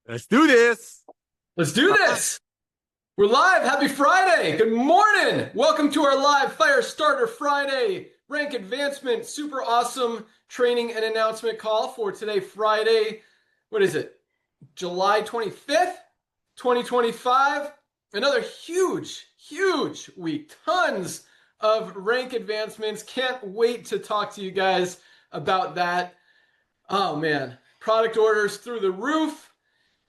Let's do this. Let's do this. We're live. Happy Friday. Good morning. Welcome to our live Fire Starter Friday rank advancement. Super awesome training and announcement call for today, Friday. What is it? July 25th, 2025. Another huge week. Tons of rank advancements. Can't wait to talk to you guys about that. Oh man, product orders through the roof.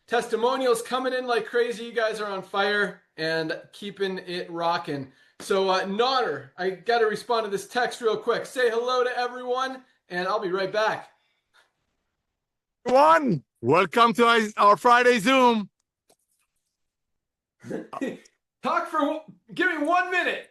Testimonials coming in like crazy. You guys are on fire and keeping it rocking. So Nodder, I got to respond to this text real quick. Say hello to everyone and I'll be right back. Everyone, welcome to our Friday Zoom. Give me 1 minute.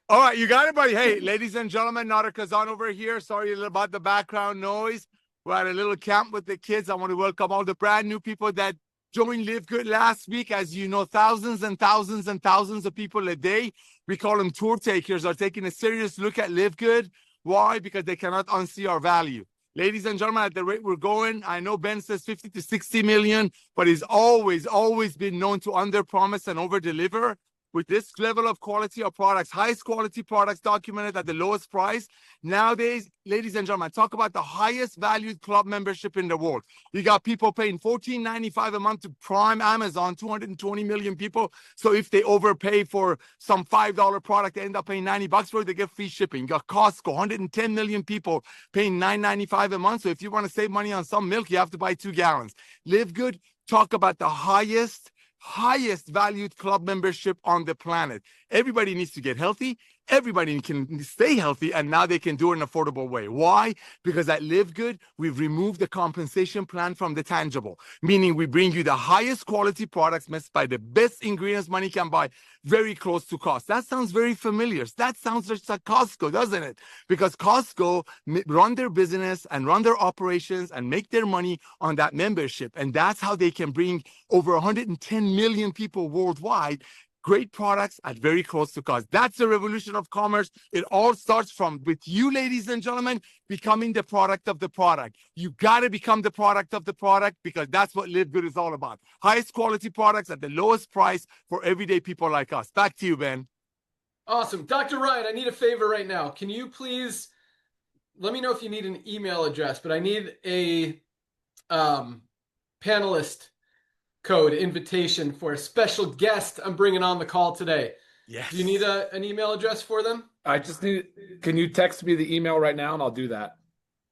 All right, you got it, buddy. Hey, ladies and gentlemen, Nodder Kazan over here. Sorry about the background noise. We're at a little camp with the kids. I want to welcome all the brand new people that joined LiveGood last week. As you know, thousands and thousands and thousands of people a day, we call them tour takers, are taking a serious look at LiveGood. Why? Because they cannot unsee our value. Ladies and gentlemen, at the rate we're going, I know Ben says 50 to 60 million, but he's always been known to under-promise and over-deliver. With this level of quality of products, highest quality products documented at the lowest price. Nowadays, ladies and gentlemen, talk about the highest valued club membership in the world. You got people paying $14.95 a month to Prime Amazon, 220 million people. So if they overpay for some $5 product, they end up paying $90 for it, they get free shipping. You got Costco, 110 million people paying $9.95 a month. So if you want to save money on some milk, you have to buy 2 gallons. LiveGood, talk about the highest valued club membership on the planet. Everybody needs to get healthy. Everybody can stay healthy, and now they can do it in an affordable way. Why? Because at LiveGood, we've removed the compensation plan from the tangible, meaning we bring you the highest quality products made by the best ingredients money can buy, very close to cost. That sounds very familiar. That sounds just like Costco, doesn't it? Because Costco run their business and run their operations and make their money on that membership. And that's how they can bring over 110 million people worldwide great products at very close to cost. That's the revolution of commerce. It all starts with you, ladies and gentlemen, becoming the product of the product. You got to become the product of the product because that's what LiveGood is all about. Highest quality products at the lowest price for everyday people like us. Back to you, Ben. Awesome. Dr. Ryan, I need a favor right now. Can you please let me know if you need an email address, but I need a panelist code invitation for a special guest I'm bringing on the call today. Yes. Do you need an email address for them? Can you text me the email right now and I'll do that?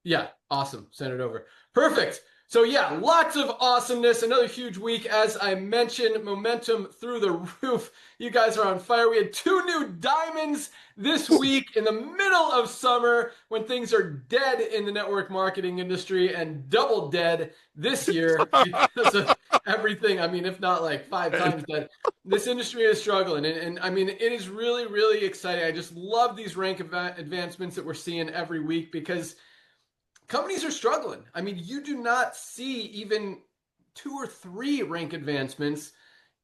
Yeah, awesome. Send it over. Perfect. So yeah, lots of awesomeness. Another huge week. As I mentioned, momentum through the roof. You guys are on fire. We had 2 new diamonds this week in the middle of summer when things are dead in the network marketing industry and double dead this year because of everything. I mean, if not like 5 times dead. This industry is struggling. And I mean, it is really, really exciting. I just love these rank advancements that we're seeing every week because companies are struggling. I mean, you do not see even 2 or 3 rank advancements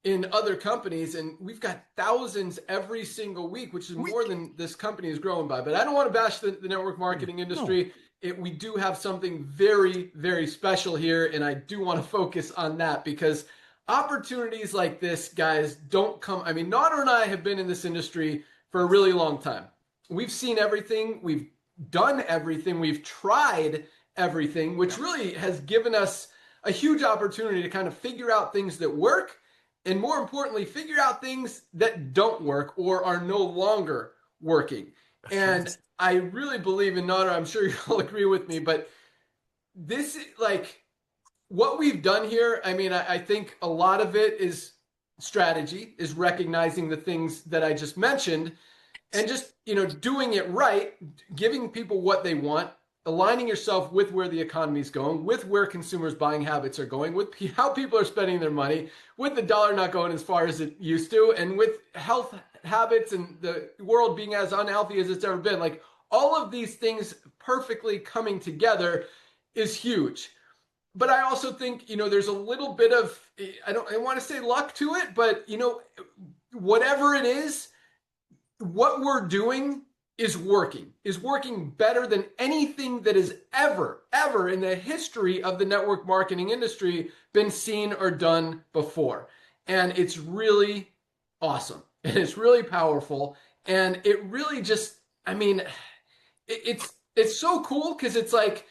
in other companies, and we've got thousands every single week, which is more than this company is growing by. But I don't want to bash the network marketing industry. No. We do have something very, very special here, and I do want to focus on that because opportunities like this, guys, don't come. I mean, Nodder and I have been in this industry for a really long time. We've seen everything. We've done everything. We've tried everything, which really has given us a huge opportunity to kind of figure out things that work and, more importantly, figure out things that don't work or are no longer working. And I really believe in Nodder. I'm sure you'll agree with me, but this, like, what we've done here, I mean, I think a lot of it is strategy, is recognizing the things that I just mentioned, and just, doing it right, giving people what they want, aligning yourself with where the economy is going, with where consumers' buying habits are going, with how people are spending their money, with the dollar not going as far as it used to, and with health habits and the world being as unhealthy as it's ever been. Like, all of these things perfectly coming together is huge. But I also think, there's a little bit of, I want to say luck to it, but, whatever it is, what we're doing is working better than anything that has ever in the history of the network marketing industry been seen or done before. And it's really awesome. And it's really powerful. And it really just, I mean, it's so cool because it's like,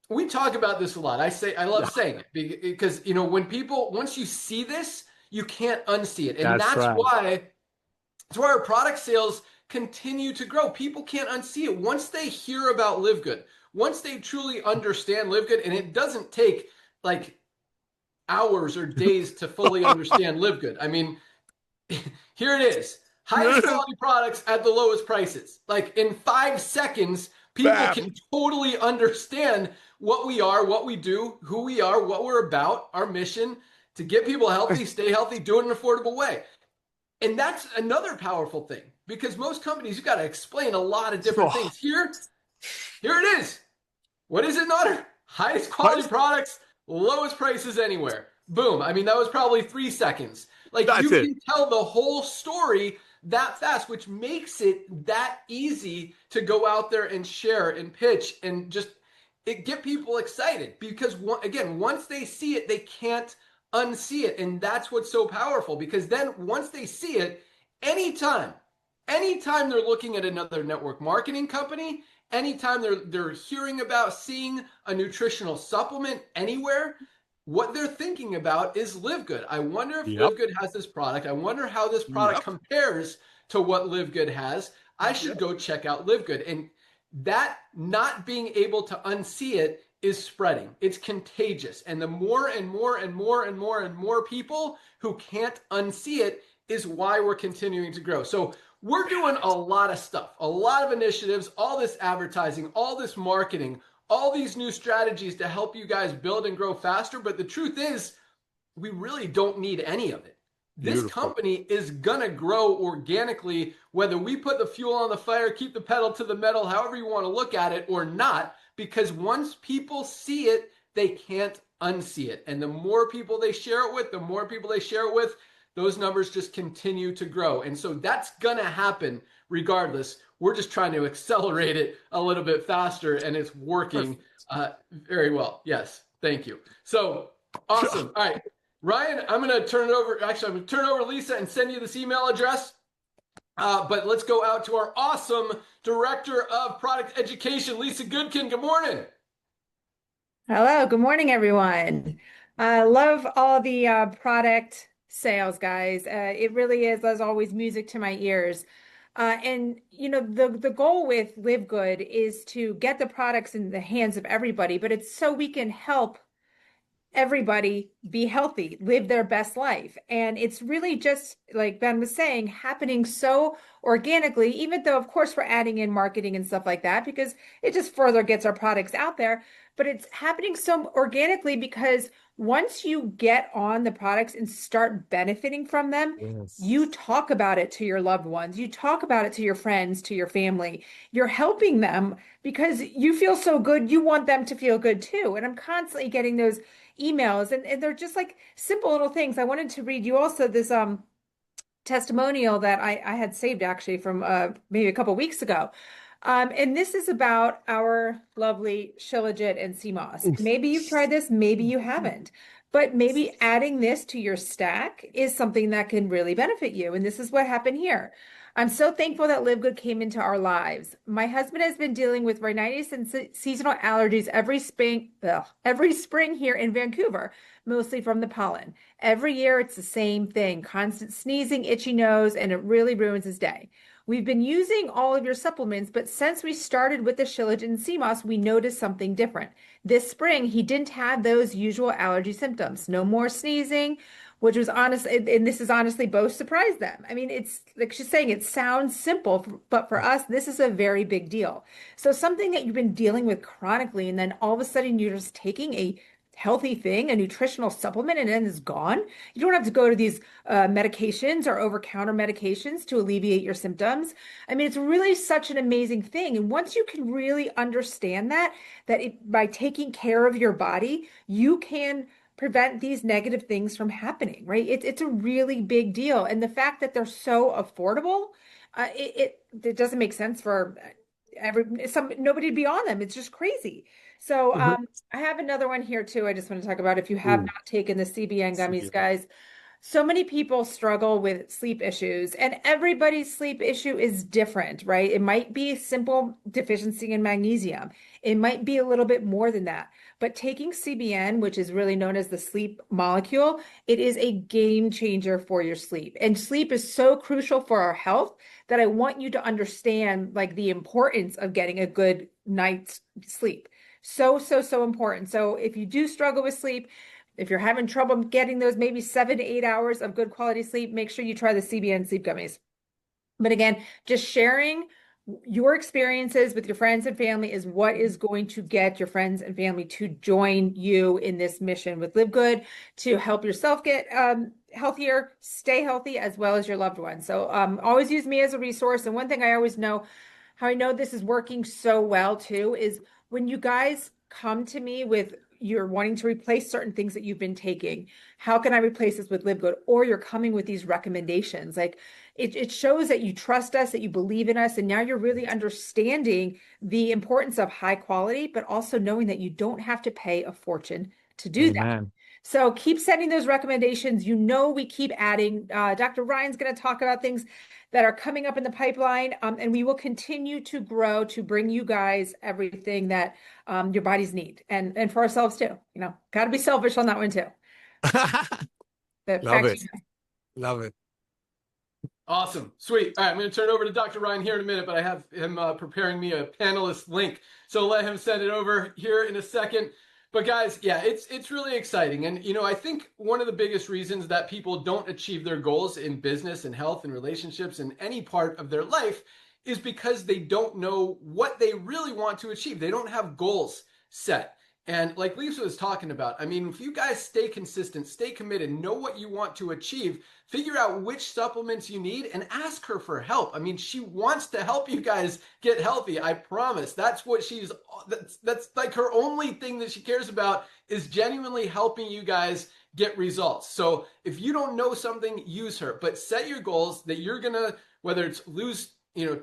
we talk about this a lot. I love saying it because, you know, when people, once you see this, you can't unsee it. And that's why our product sales continue to grow. People can't unsee it. Once they hear about LiveGood, once they truly understand LiveGood, and it doesn't take like hours or days to fully understand LiveGood. I mean, here it is. Highest quality products at the lowest prices. Like in 5 seconds, people can totally understand what we are, what we do, who we are, what we're about, our mission to get people healthy, stay healthy, do it in an affordable way. And that's another powerful thing because most companies, you've got to explain a lot of different things. Here it is. What is it, Nutter? Highest quality products, lowest prices anywhere. Boom. I mean, that was probably 3 seconds. Like you can tell the whole story that fast, which makes it that easy to go out there and share and pitch and just get people excited because again, once they see it, they can't unsee it. And that's what's so powerful because then once they see it, anytime they're looking at another network marketing company, anytime they're hearing about seeing a nutritional supplement anywhere, what they're thinking about is LiveGood. I wonder if LiveGood has this product. I wonder how this product compares to what LiveGood has. I should go check out LiveGood. And that not being able to unsee it is spreading. It's contagious. And the more and more and more and more and more people who can't unsee it is why we're continuing to grow. So we're doing a lot of stuff, a lot of initiatives, all this advertising, all this marketing, all these new strategies to help you guys build and grow faster. But the truth is, we really don't need any of it. This company is going to grow organically, whether we put the fuel on the fire, keep the pedal to the metal, however you want to look at it or not, because once people see it, they can't unsee it. And the more people they share it with, those numbers just continue to grow. And so that's going to happen regardless. We're just trying to accelerate it a little bit faster, and it's working very well. Yes, thank you. So awesome. All right, Ryan, I'm going to turn it over. Actually, I'm going to turn it over to Lisa and send you this email address. But let's go out to our awesome Director of Product Education, Lisa Goodkin. Good morning. Hello, good morning, everyone. I love all the product sales, guys. It really is, as always, music to my ears. And you know, the goal with LiveGood is to get the products in the hands of everybody, but it's so we can help everybody be healthy, live their best life. And it's really just like Ben was saying, happening so organically, even though of course we're adding in marketing and stuff like that, because it just further gets our products out there. But it's happening so organically because once you get on the products and start benefiting from them, you talk about it to your loved ones, you talk about it to your friends, to your family, you're helping them because you feel so good, you want them to feel good too. And I'm constantly getting those emails and they're just like simple little things. I wanted to read you also this testimonial that I had saved actually from maybe a couple of weeks ago. And this is about our lovely Shilajit and sea moss. Maybe you've tried this, maybe you haven't, but maybe adding this to your stack is something that can really benefit you. And this is what happened here. I'm so thankful that LiveGood came into our lives. My husband has been dealing with rhinitis and seasonal allergies every spring here in Vancouver, mostly from the pollen. Every year it's the same thing, constant sneezing, itchy nose, and it really ruins his day. We've been using all of your supplements, but since we started with the Shilajit and sea moss, we noticed something different. This spring, he didn't have those usual allergy symptoms. No more sneezing, which was honest, and this is honestly both surprised them. I mean, it's like she's saying, it sounds simple, but for us, this is a very big deal. So something that you've been dealing with chronically, and then all of a sudden you're just taking a healthy thing, a nutritional supplement, and then it's gone. You don't have to go to these medications or over-counter medications to alleviate your symptoms. I mean, it's really such an amazing thing. And once you can really understand that by taking care of your body, you can prevent these negative things from happening, right? It's a really big deal. And the fact that they're so affordable, it doesn't make sense for nobody to be on them. It's just crazy. So Mhm. I have another one here too. I just want to talk about if you have Ooh, not taken the CBN gummies, CBN. guys. So many people struggle with sleep issues, and everybody's sleep issue is different, right? It might be a simple deficiency in magnesium. It might be a little bit more than that. But taking CBN, which is really known as the sleep molecule, it is a game changer for your sleep. And sleep is so crucial for our health that I want you to understand like the importance of getting a good night's sleep. So, so, so important. So if you do struggle with sleep, if you're having trouble getting those maybe 7 to 8 hours of good quality sleep, make sure you try the CBN sleep gummies. But again, just sharing your experiences with your friends and family is what is going to get your friends and family to join you in this mission with Live Good to help yourself get healthier, stay healthy, as well as your loved ones. So always use me as a resource. And one thing I always know, how I know this is working so well too, is when you guys come to me with you're wanting to replace certain things that you've been taking. How can I replace this with Live Good? Or you're coming with these recommendations. Like it shows that you trust us, that you believe in us, and now you're really understanding the importance of high quality, but also knowing that you don't have to pay a fortune to do that. Amen. So keep sending those recommendations. You know, we keep adding. Dr. Ryan's going to talk about things that are coming up in the pipeline, and we will continue to grow to bring you guys everything that your bodies need, and for ourselves too. You know, got to be selfish on that one too. But Love back to it. you. Love it. Awesome. Sweet. All right, I'm going to turn over to Dr. Ryan here in a minute, but I have him preparing me a panelist link. So let him send it over here in a second. But guys, yeah, it's really exciting. And, you know, I think one of the biggest reasons that people don't achieve their goals in business and health and relationships and any part of their life is because they don't know what they really want to achieve. They don't have goals set. And like Lisa was talking about, I mean, if you guys stay consistent, stay committed, know what you want to achieve, figure out which supplements you need and ask her for help. I mean, she wants to help you guys get healthy. I promise. That's what that's like her only thing that she cares about is genuinely helping you guys get results. So if you don't know something, use her, but set your goals that you're going to, whether it's lose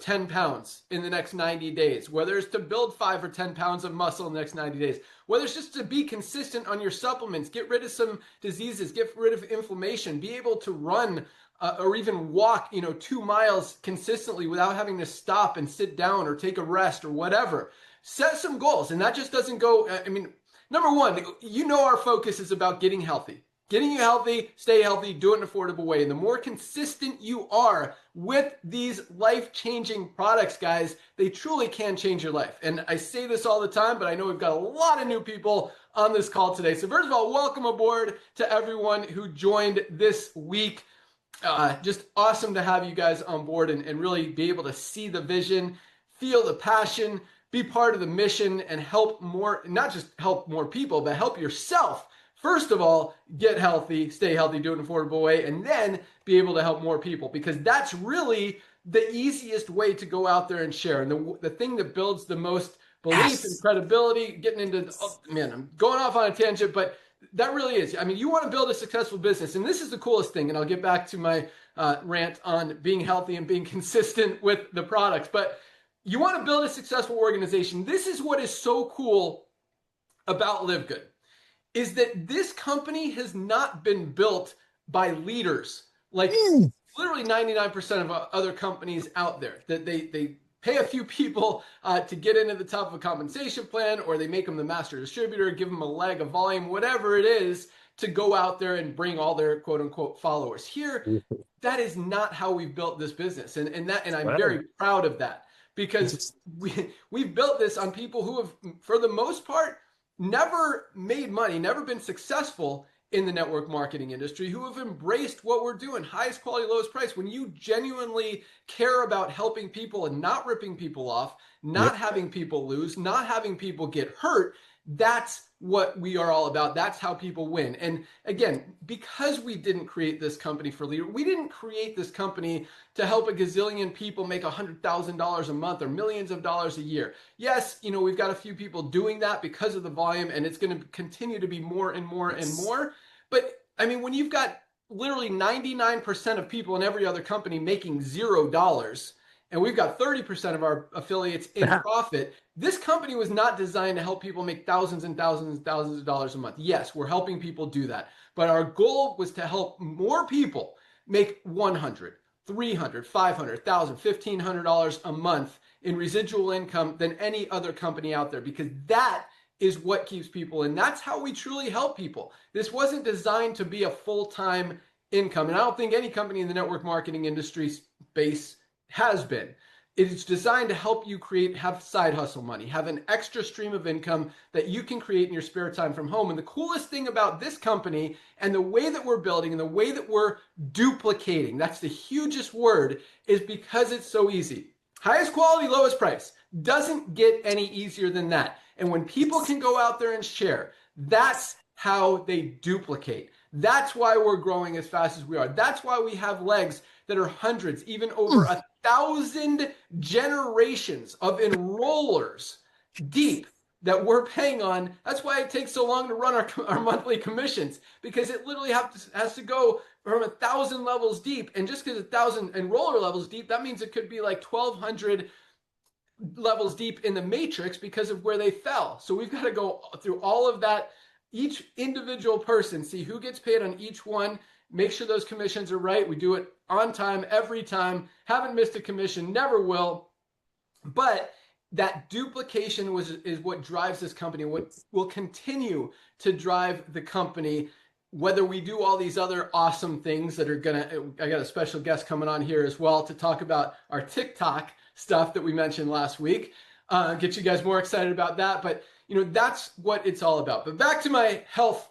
10 pounds in the next 90 days, whether it's to build 5 or 10 pounds of muscle in the next 90 days, whether it's just to be consistent on your supplements, get rid of some diseases, get rid of inflammation, be able to run or even walk, 2 miles consistently without having to stop and sit down or take a rest or whatever. Set some goals. And that just doesn't go, number one, our focus is about getting healthy. Getting you healthy, stay healthy, do it in an affordable way. And the more consistent you are with these life-changing products, guys, they truly can change your life. And I say this all the time, but I know we've got a lot of new people on this call today. So first of all, welcome aboard to everyone who joined this week. Just awesome to have you guys on board and really be able to see the vision, feel the passion, be part of the mission, and help more, not just help more people, but help yourself. First of all, get healthy, stay healthy, do it in an affordable way, and then be able to help more people, because that's really the easiest way to go out there and share. And the thing that builds the most belief and credibility, getting into, I'm going off on a tangent, but that really is. I mean, you want to build a successful business, and this is the coolest thing, and I'll get back to my rant on being healthy and being consistent with the products, but you want to build a successful organization. This is what is so cool about LiveGood. Is that this company has not been built by leaders like literally 99% of other companies out there, that they pay a few people to get into the top of a compensation plan, or they make them the master distributor, give them a leg of volume, whatever it is, to go out there and bring all their quote unquote followers. Here, that is not how we've built this business. And I'm very proud of that, because we've built this on people who have, for the most part, never made money, never been successful in the network marketing industry, who have embraced what we're doing, highest quality, lowest price. When you genuinely care about helping people and not ripping people off, not having people lose, not having people get hurt, that's what we are all about. That's how people win. And again, because we didn't create this company for leader, we didn't create this company to help a gazillion people make $100,000 a month or millions of dollars a year. Yes, we've got a few people doing that because of the volume, and it's going to continue to be more and more and more. But I mean, when you've got literally 99% of people in every other company making $0, and we've got 30% of our affiliates in profit. This company was not designed to help people make thousands and thousands and thousands of dollars a month. Yes, we're helping people do that, but our goal was to help more people make 100, 300, 500, 1,000, $1,500 a month in residual income than any other company out there, because that is what keeps people in. That's how we truly help people. This wasn't designed to be a full-time income, and I don't think any company in the network marketing industry space has been. It's designed to help you have side hustle money, have an extra stream of income that you can create in your spare time from home. And the coolest thing about this company and the way that we're building and the way that we're duplicating, that's the hugest word, is because it's so easy. Highest quality, lowest price. Doesn't get any easier than that. And when people can go out there and share, that's how they duplicate. That's why we're growing as fast as we are. That's why we have legs that are hundreds, even over 1,000 generations of enrollers deep that we're paying on. That's why it takes so long to run our monthly commissions, because it literally has to go from 1,000 levels deep. And just because 1,000 enroller levels deep, that means it could be like 1,200 levels deep in the matrix because of where they fell. So we've got to go through all of that. Each individual person, see who gets paid on each one, make sure those commissions are right. We do it on time, every time. Haven't missed a commission, never will. But that duplication is what drives this company, what will continue to drive the company, whether we do all these other awesome things that are I got a special guest coming on here as well to talk about our TikTok stuff that we mentioned last week. Get you guys more excited about that. But, that's what it's all about. But back to my health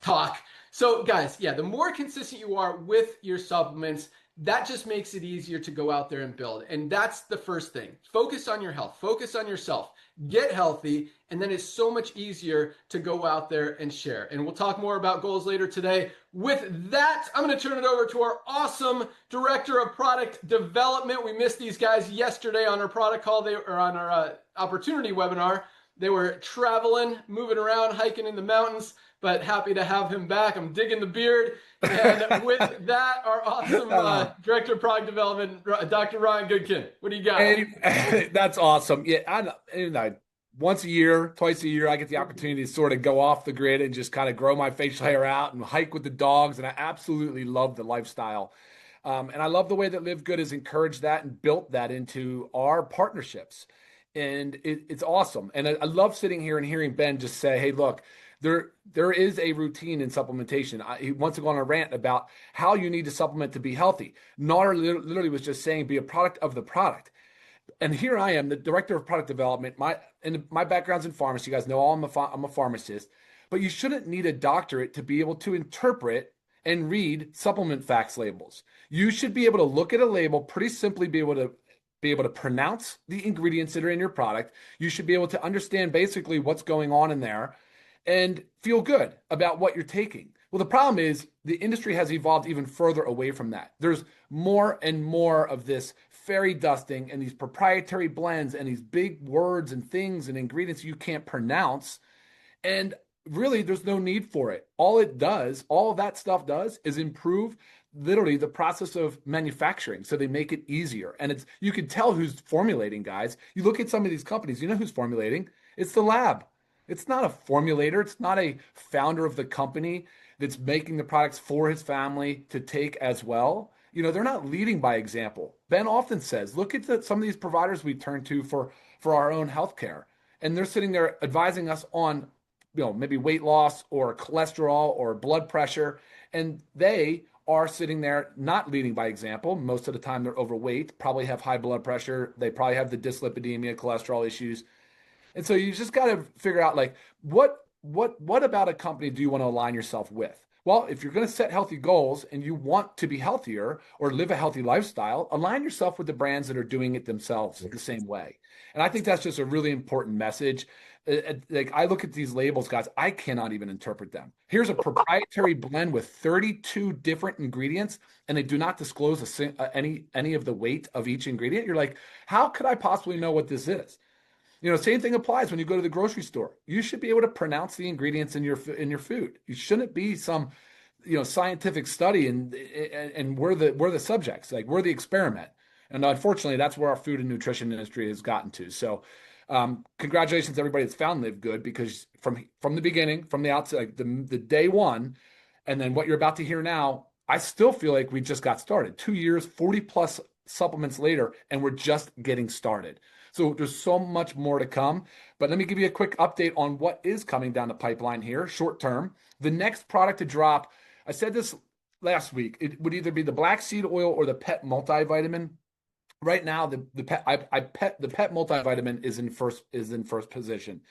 talk. So guys, the more consistent you are with your supplements, that just makes it easier to go out there and build. And that's the first thing. Focus on your health, focus on yourself, get healthy, and then it's so much easier to go out there and share. And we'll talk more about goals later today. With that, I'm going to turn it over to our awesome director of product development. We missed these guys yesterday on our product call, on our opportunity webinar. They were traveling, moving around, hiking in the mountains, but happy to have him back. I'm digging the beard. And with that, our awesome director of product development, Dr. Ryan Goodkin. What do you got? Hey, that's awesome. Yeah, I once a year, twice a year, I get the opportunity to sort of go off the grid and just kind of grow my facial hair out and hike with the dogs. And I absolutely love the lifestyle. And I love the way that LiveGood has encouraged that and built that into our partnerships. And it's awesome. And I love sitting here and hearing Ben just say, hey, look, there is a routine in supplementation. He wants to go on a rant about how you need to supplement to be healthy. Nader literally was just saying, be a product of the product. And here I am, the director of product development. My background's in pharmacy. You guys know I'm a pharmacist. But you shouldn't need a doctorate to be able to interpret and read supplement facts labels. You should be able to look at a label, pretty simply be able to pronounce the ingredients that are in your product. You should be able to understand basically what's going on in there and feel good about what you're taking. Well, the problem is the industry has evolved even further away from that. There's more and more of this fairy dusting and these proprietary blends and these big words and things and ingredients you can't pronounce. And really, there's no need for it. All that stuff does is improve literally the process of manufacturing. So they make it easier. And you can tell who's formulating, guys. You look at some of these companies, you know who's formulating? It's the lab. It's not a formulator. It's not a founder of the company that's making the products for his family to take as well. They're not leading by example. Ben often says, look at some of these providers we turn to for our own healthcare. And they're sitting there advising us on, maybe weight loss or cholesterol or blood pressure. And they are sitting there not leading by example. Most of the time they're overweight, probably have high blood pressure. They probably have the dyslipidemia, cholesterol issues. And so you just got to figure out what about a company do you want to align yourself with? Well, if you're going to set healthy goals and you want to be healthier or live a healthy lifestyle, align yourself with the brands that are doing it themselves the same way. And I think that's just a really important message. Like I look at these labels, guys, I cannot even interpret them. Here's a proprietary blend with 32 different ingredients, and they do not disclose any of the weight of each ingredient. You're like, how could I possibly know what this is? Same thing applies when you go to the grocery store. You should be able to pronounce the ingredients in your food. You shouldn't be some, scientific study and we're the subjects, like we're the experiment. And unfortunately, that's where our food and nutrition industry has gotten to. So congratulations to everybody that's found LiveGood, because from the beginning, from the outset, like the day one, and then what you're about to hear now, I still feel like we just got started. 2 years, 40 plus supplements later, and we're just getting started. So there's so much more to come. But let me give you a quick update on what is coming down the pipeline here, short term. The next product to drop, I said this last week, it would either be the black seed oil or the pet multivitamin. Right now, the pet multivitamin is in first position.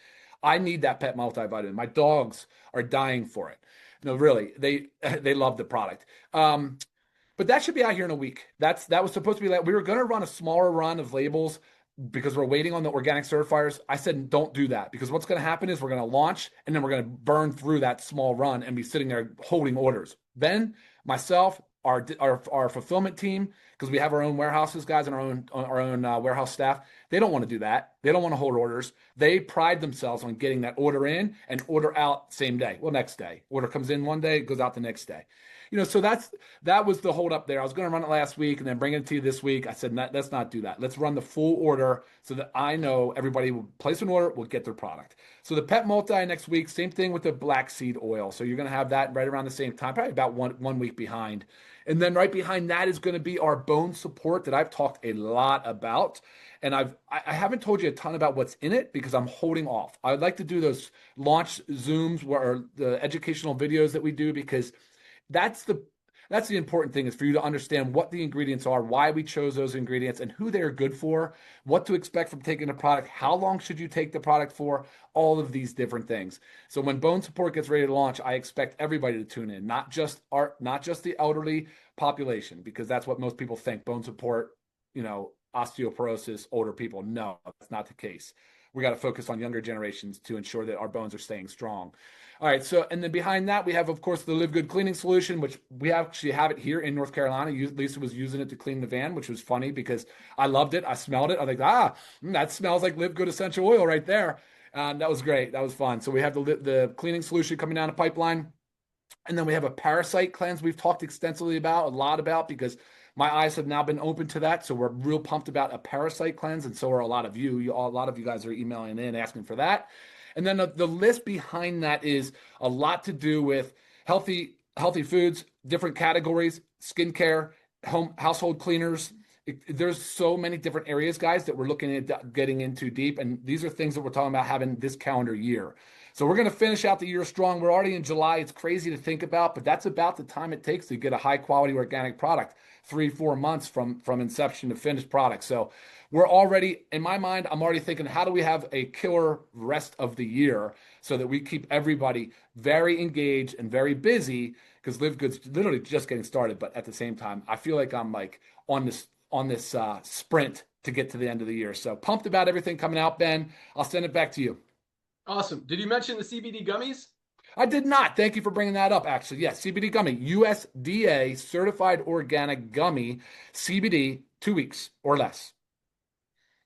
I need that pet multivitamin. My dogs are dying for it. No, really, they love the product. But that should be out here in a week. That was supposed to be like, we were going to run a smaller run of labels because we're waiting on the organic certifiers. I said, don't do that, because what's going to happen is we're going to launch and then we're going to burn through that small run and be sitting there holding orders. Ben, myself, our fulfillment team, because we have our own warehouses, guys, and our own warehouse staff. They don't want to do that. They don't want to hold orders. They pride themselves on getting that order in and order out same day. Well, next day. Order comes in one day, goes out the next day. So that was the hold up there. I was going to run it last week and then bring it to you this week. I said, let's not do that. Let's run the full order so that I know everybody will place an order, will get their product. So the pet multi next week, same thing with the black seed oil. So you're going to have that right around the same time, probably about one week behind. And then right behind that is going to be our bone support that I've talked a lot about. And I haven't told you a ton about what's in it because I'm holding off. I would like to do those launch Zooms or the educational videos that we do, because that's the important thing, is for you to understand what the ingredients are, why we chose those ingredients, and who they're good for, what to expect from taking the product, how long should you take the product for, all of these different things. So when Bone Support gets ready to launch, I expect everybody to tune in, not just the elderly population, because that's what most people think. Bone Support, osteoporosis, older people. No, that's not the case. We got to focus on younger generations to ensure that our bones are staying strong. All right. So, and then behind that, we have, of course, the LiveGood cleaning solution, which we actually have it here in North Carolina. Lisa was using it to clean the van, which was funny because I loved it. I smelled it. I was like, that smells like LiveGood essential oil right there. That was great. That was fun. So we have the cleaning solution coming down the pipeline. And then we have a parasite cleanse we've talked extensively about, because my eyes have now been open to that. So we're real pumped about a parasite cleanse. And so are a lot of you. A lot of you guys are emailing in asking for that. And then the list behind that is a lot to do with healthy foods, different categories, skincare, household cleaners. There's so many different areas, guys, that we're looking at getting into deep. And these are things that we're talking about having this calendar year. So we're going to finish out the year strong. We're already in July. It's crazy to think about, but that's about the time it takes to get a high quality organic product, 3-4 months from inception to finished product. So we're already, in my mind, I'm already thinking, how do we have a killer rest of the year so that we keep everybody very engaged and very busy, because LiveGood's literally just getting started. But at the same time, I feel like I'm like on this sprint to get to the end of the year. So pumped about everything coming out, Ben. I'll send it back to you. Awesome. Did you mention the CBD gummies? I did not. Thank you for bringing that up, actually. Yes, CBD gummy, USDA certified organic gummy, CBD, 2 weeks or less.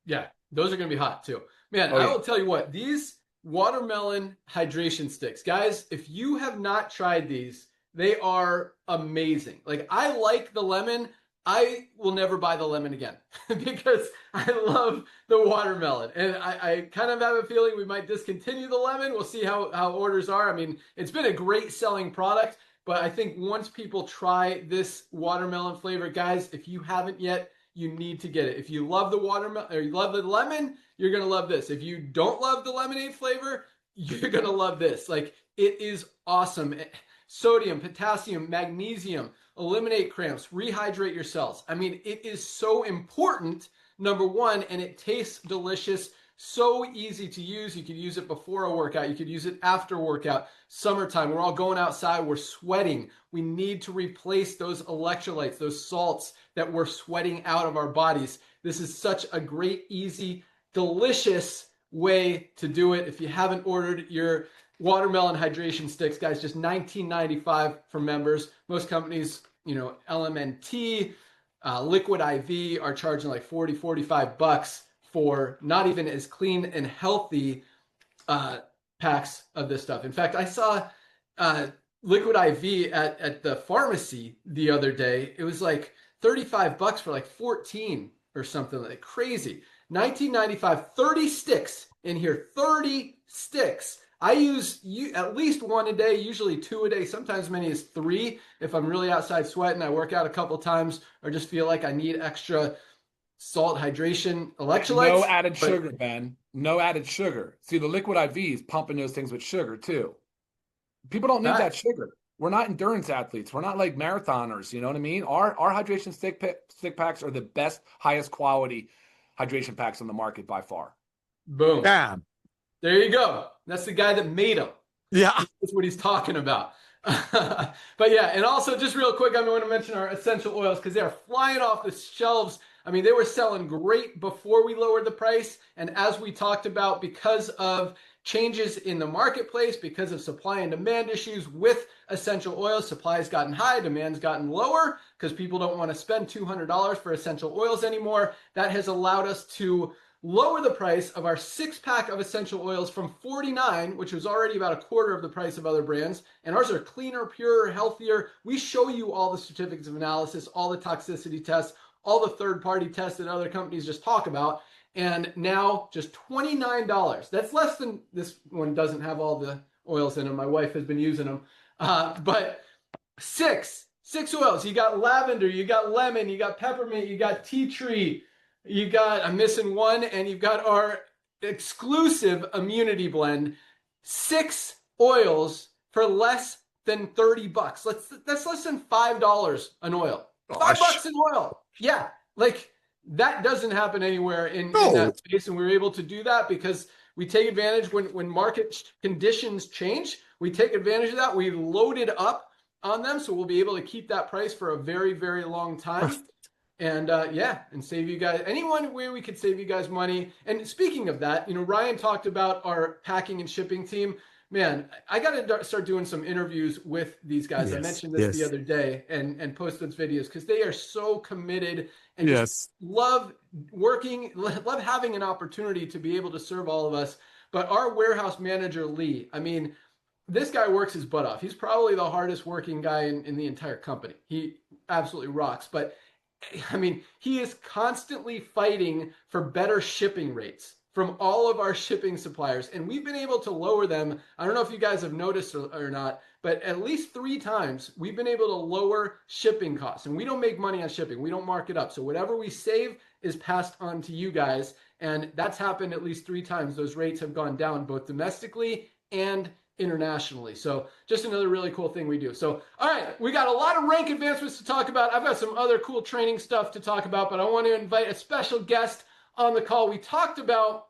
Yeah, those are going to be hot too. Man, I will tell you what, these watermelon hydration sticks, guys, if you have not tried these, they are amazing. Like, I like the lemon. I will never buy the lemon again because I love the watermelon. And I kind of have a feeling we might discontinue the lemon. We'll see how orders are. I mean, it's been a great selling product, but I think once people try this watermelon flavor, guys, if you haven't yet, you need to get it. If you love the watermelon or you love the lemon, you're going to love this. If you don't love the lemonade flavor, you're going to love this. Like, it is awesome. Sodium, potassium, magnesium, eliminate cramps, rehydrate your cells. I mean, it is so important, number one, and it tastes delicious. So easy to use. You could use it before a workout. You could use it after a workout. Summertime, we're all going outside. We're sweating. We need to replace those electrolytes, those salts that we're sweating out of our bodies. This is such a great, easy, delicious way to do it. If you haven't ordered your watermelon hydration sticks, guys, just $19.95 for members. Most companies, LMNT, Liquid IV are charging like $40-45 for not even as clean and healthy packs of this stuff. In fact, I saw Liquid IV at the pharmacy the other day. It was like $35 for like 14 or something like crazy. 1995, 30 sticks in here, 30 sticks. I use at least one a day, usually 2 a day, sometimes as many as 3 if I'm really outside sweating. I work out a couple times or just feel like I need extra salt, hydration, electrolytes. No added sugar, Ben. No added sugar. See, the liquid IV is pumping those things with sugar too. People don't need that sugar. We're not endurance athletes. We're not like marathoners. You know what I mean? Our hydration stick packs are the best, highest quality hydration packs on the market by far. Boom. Damn. There you go. That's the guy that made them. Yeah. That's what he's talking about. But yeah, and also just real quick, I want to mention our essential oils because they are flying off the shelves. I mean, they were selling great before we lowered the price. And as we talked about, because of changes in the marketplace, because of supply and demand issues with essential oils, supply has gotten high, demand's gotten lower because people don't want to spend $200 for essential oils anymore. That has allowed us to lower the price of our 6-pack of essential oils from $49, which was already about a quarter of the price of other brands. And ours are cleaner, purer, healthier. We show you all the certificates of analysis, all the toxicity tests, all the third-party tests that other companies just talk about. And now just $29. That's less than, this one doesn't have all the oils in them. My wife has been using them. But six oils. You got lavender, you got lemon, you got peppermint, you got tea tree, you got, I'm missing one, and you've got our exclusive immunity blend. 6 oils for less than $30. That's less than $5 an oil. $5 an oil. Yeah. Like that doesn't happen anywhere in that space. And we were able to do that because we take advantage when market conditions change, we take advantage of that. We load it up on them. So we'll be able to keep that price for a very, very long time. And and save you guys, anyone where we could save you guys money. And speaking of that, Ryan talked about our packing and shipping team. Man, I got to start doing some interviews with these guys. I mentioned this the other day and post those videos because they are so committed and just love working, love having an opportunity to be able to serve all of us. But our warehouse manager, Lee, I mean, this guy works his butt off. He's probably the hardest working guy in the entire company. He absolutely rocks. But I mean, he is constantly fighting for better shipping rates from all of our shipping suppliers. And we've been able to lower them. I don't know if you guys have noticed or not, but at least 3 times we've been able to lower shipping costs. And we don't make money on shipping. We don't mark it up. So whatever we save is passed on to you guys. And that's happened at least 3 times. Those rates have gone down both domestically and internationally. So just another really cool thing we do. So, all right, we got a lot of rank advancements to talk about. I've got some other cool training stuff to talk about, but I want to invite a special guest on the call. We talked about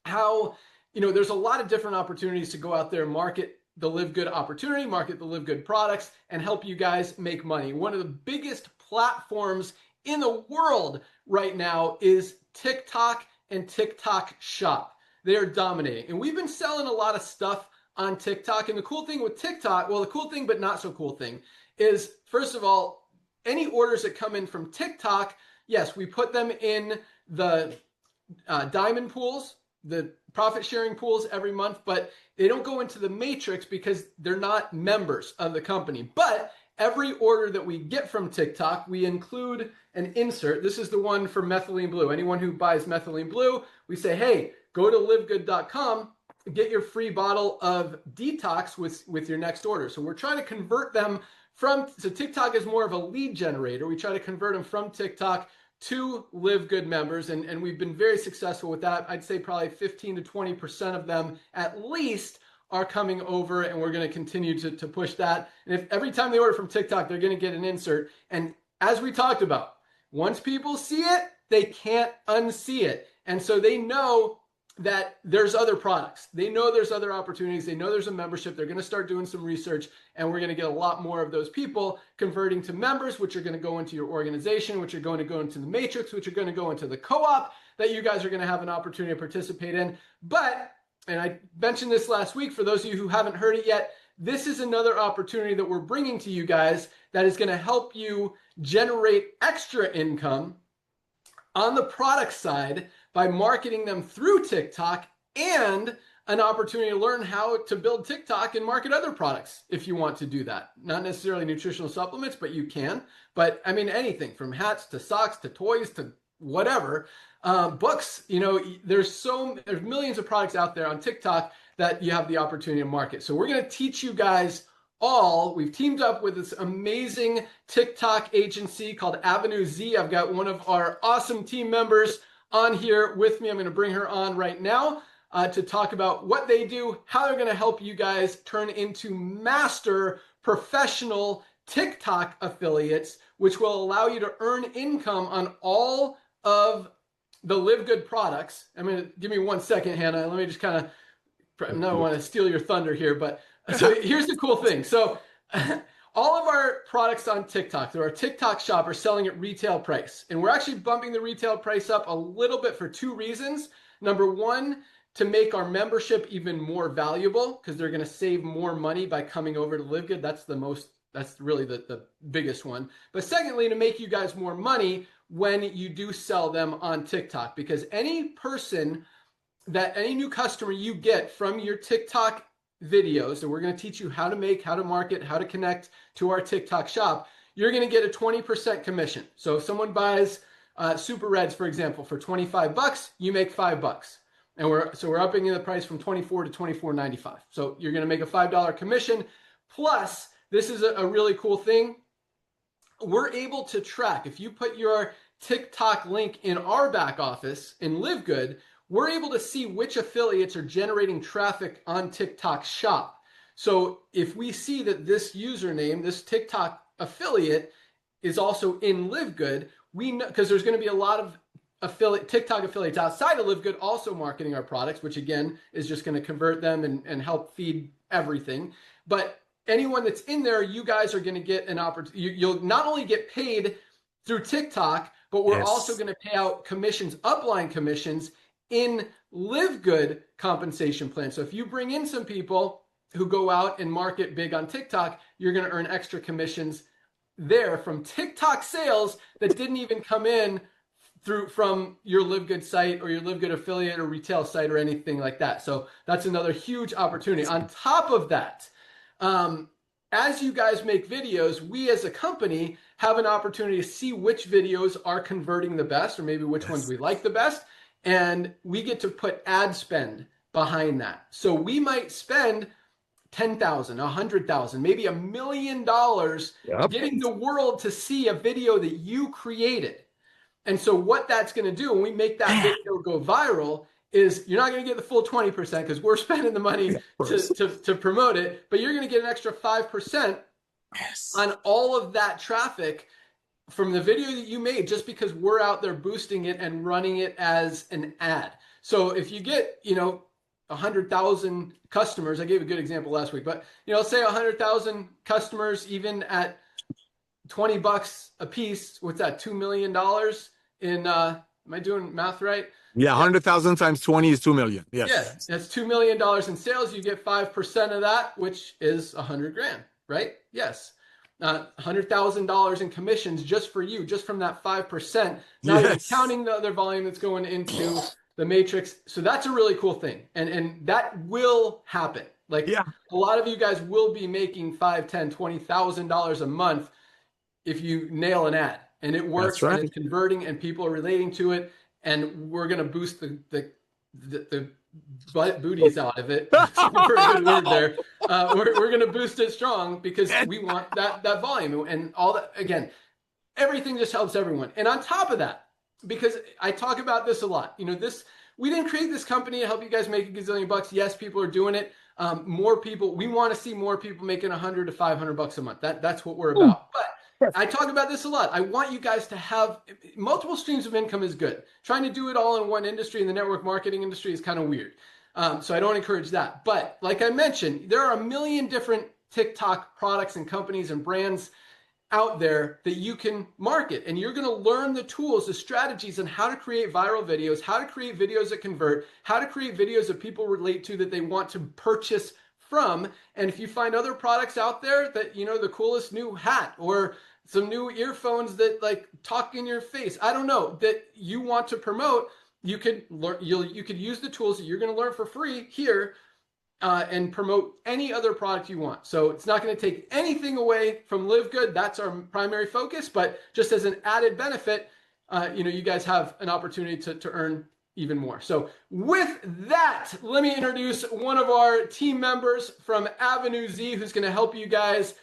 how, there's a lot of different opportunities to go out there and market the LiveGood opportunity, market the LiveGood products, and help you guys make money. One of the biggest platforms in the world right now is TikTok and TikTok Shop. They are dominating. And we've been selling a lot of stuff on TikTok. And the cool thing with TikTok, well, the cool thing, but not so cool thing is, first of all, any orders that come in from TikTok, yes, we put them in the diamond pools, the profit sharing pools every month, but they don't go into the matrix because they're not members of the company. But every order that we get from TikTok, we include an insert. This is the one for methylene blue. Anyone who buys methylene blue, we say, hey, go to livegood.com, get your free bottle of detox with your next order. So we're trying to convert them so TikTok is more of a lead generator. We try to convert them from TikTok to LiveGood members, and we've been very successful with that. I'd say probably 15 to 20% of them at least are coming over, and we're going to continue to push that. And if every time they order from TikTok, they're going to get an insert. And as we talked about, once people see it, they can't unsee it. And so they know that there's other products. They know there's other opportunities. They know there's a membership. They're going to start doing some research, and we're going to get a lot more of those people converting to members, which are going to go into your organization, which are going to go into the matrix, which are going to go into the co-op that you guys are going to have an opportunity to participate in. But, and I mentioned this last week, for those of you who haven't heard it yet, this is another opportunity that we're bringing to you guys that is going to help you generate extra income on the product side by marketing them through TikTok, and an opportunity to learn how to build TikTok and market other products if you want to do that. Not necessarily nutritional supplements, but you can. But I mean, anything from hats to socks to toys to whatever. Books, you know, there's millions of products out there on TikTok that you have the opportunity to market. So we're going to teach you guys all. We've teamed up with this amazing TikTok agency called Avenue Z. I've got one of our awesome team members on here with me. I'm going to bring her on right now to talk about what they do, how they're going to help you guys turn into master professional TikTok affiliates, which will allow you to earn income on all of the LiveGood products. I'm going to give me 1 second, Hannah. Let me just kind of, I don't want to steal your thunder here, but so here's the cool thing. So all of our products on TikTok, through our TikTok shop, are selling at retail price. And we're actually bumping the retail price up a little bit for 2 reasons. Number one, to make our membership even more valuable, because they're going to save more money by coming over to LiveGood. That's really the biggest one. But secondly, to make you guys more money when you do sell them on TikTok, because any new customer you get from your TikTok videos, and we're going to teach you how to make, how to market, how to connect to our TikTok shop, you're going to get a 20% commission. So if someone buys Super Reds, for example, for $25, you make $5. And we're upping the price from $24 to $24.95. So you're going to make a $5 commission. Plus, this is a really cool thing. We're able to track, if you put your TikTok link in our back office in LiveGood, we're able to see which affiliates are generating traffic on TikTok shop. So if we see that this username, this TikTok affiliate, is also in LiveGood, we know, because there's going to be a lot of TikTok affiliates outside of LiveGood also marketing our products, which again is just going to convert them and help feed everything. But anyone that's in there, you guys are going to get an opportunity. You'll not only get paid through TikTok, but we're also going to pay out commissions, upline commissions, in LiveGood compensation plan. So if you bring in some people who go out and market big on TikTok, you're going to earn extra commissions there from TikTok sales that didn't even come in from your LiveGood site or your LiveGood affiliate or retail site or anything like that. So that's another huge opportunity. On top of that, as you guys make videos, we as a company have an opportunity to see which videos are converting the best, or maybe which ones we like the best. And we get to put ad spend behind that. So we might spend $10,000, $100,000, maybe $1 million getting the world to see a video that you created. And so what that's going to do when we make that video go viral is you're not going to get the full 20% because we're spending the money to promote it, but you're going to get an extra 5% on all of that traffic from the video that you made, just because we're out there boosting it and running it as an ad. So if you get, 100,000 customers, I gave a good example last week, but let's say 100,000 customers, even at $20 a piece, what's that, $2 million in, am I doing math right? Yeah, 100,000 times 20 is 2 million. Yes. Yeah, that's $2 million in sales. You get 5% of that, which is 100 grand, right? Yes. $100,000 in commissions just for you, just from that 5%. Now you're counting the other volume that's going into the matrix. So that's a really cool thing. And that will happen. A lot of you guys will be making $5,000, $10,000, $20,000 a month if you nail an ad and it works and it's converting and people are relating to it. And we're going to boost the booties out of it. For a good word there. We're going to boost it strong because we want that volume and all that. Again, everything just helps everyone. And on top of that, because I talk about this a lot, we didn't create this company to help you guys make a gazillion bucks. Yes, people are doing it. More people, we want to see more people making $100 to $500 a month. That's what we're about. But I talk about this a lot. I want you guys to have multiple streams of income is good. Trying to do it all in one industry, in the network marketing industry, is kind of weird. So I don't encourage that. But like I mentioned, there are a million different TikTok products and companies and brands out there that you can market. And you're going to learn the tools, the strategies on how to create viral videos, how to create videos that convert, how to create videos that people relate to that they want to purchase from. And if you find other products out there that, the coolest new hat or some new earphones that talk in your face, I don't know, that you want to promote, you could learn. You could use the tools that you're going to learn for free here and promote any other product you want. So it's not going to take anything away from LiveGood. That's our primary focus. But just as an added benefit, you guys have an opportunity to earn even more. So with that, let me introduce one of our team members from Avenue Z, who's going to help you guys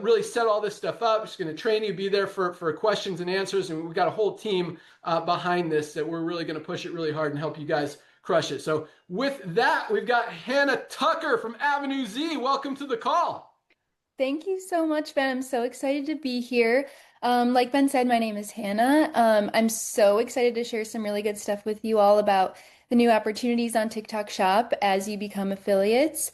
really set all this stuff up. She's going to train you, be there for questions and answers. And we've got a whole team behind this that we're really going to push it really hard and help you guys crush it. So with that, we've got Hannah Tucker from Avenue Z. Welcome to the call. Thank you so much, Ben. I'm so excited to be here. Like Ben said, my name is Hannah. I'm so excited to share some really good stuff with you all about the new opportunities on TikTok Shop as you become affiliates.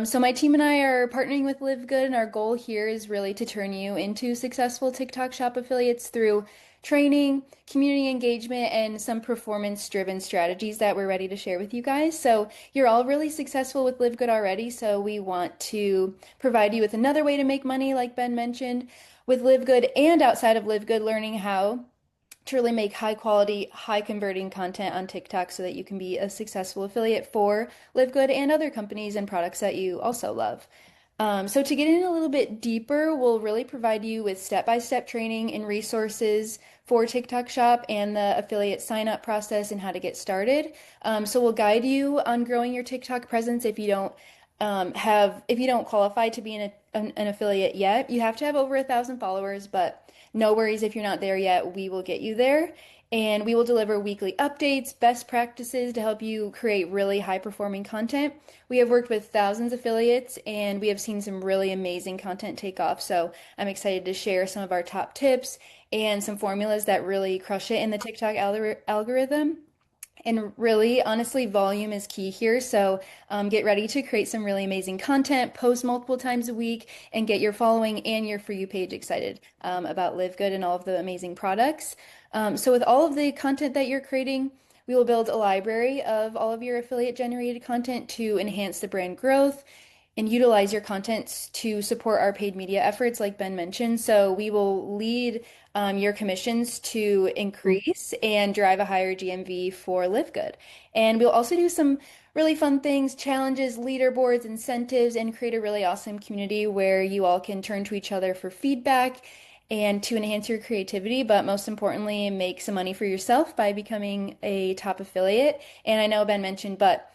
So my team and I are partnering with LiveGood, and our goal here is really to turn you into successful TikTok Shop affiliates through training, community engagement, and some performance-driven strategies that we're ready to share with you guys. So you're all really successful with LiveGood already, so we want to provide you with another way to make money, like Ben mentioned, with LiveGood and outside of LiveGood, learning how to really make high quality, high converting content on TikTok so that you can be a successful affiliate for LiveGood and other companies and products that you also love. So to get in a little bit deeper, we'll really provide you with step-by-step training and resources for TikTok Shop and the affiliate sign-up process and how to get started. So we'll guide you on growing your TikTok presence if you don't qualify to be an affiliate yet. You have to have over 1,000 followers, but no worries if you're not there yet. We will get you there. And we will deliver weekly updates, best practices to help you create really high-performing content. We have worked with thousands of affiliates, and we have seen some really amazing content take off. So I'm excited to share some of our top tips and some formulas that really crush it in the TikTok algorithm. And really, honestly, volume is key here. So get ready to create some really amazing content, post multiple times a week, and get your following and your For You page excited about LiveGood and all of the amazing products. So with all of the content that you're creating, we will build a library of all of your affiliate generated content to enhance the brand growth and utilize your content to support our paid media efforts, like Ben mentioned. So we will lead your commissions to increase and drive a higher GMV for LiveGood. And we'll also do some really fun things, challenges, leaderboards, incentives, and create a really awesome community where you all can turn to each other for feedback and to enhance your creativity, but most importantly, make some money for yourself by becoming a top affiliate. And I know Ben mentioned, but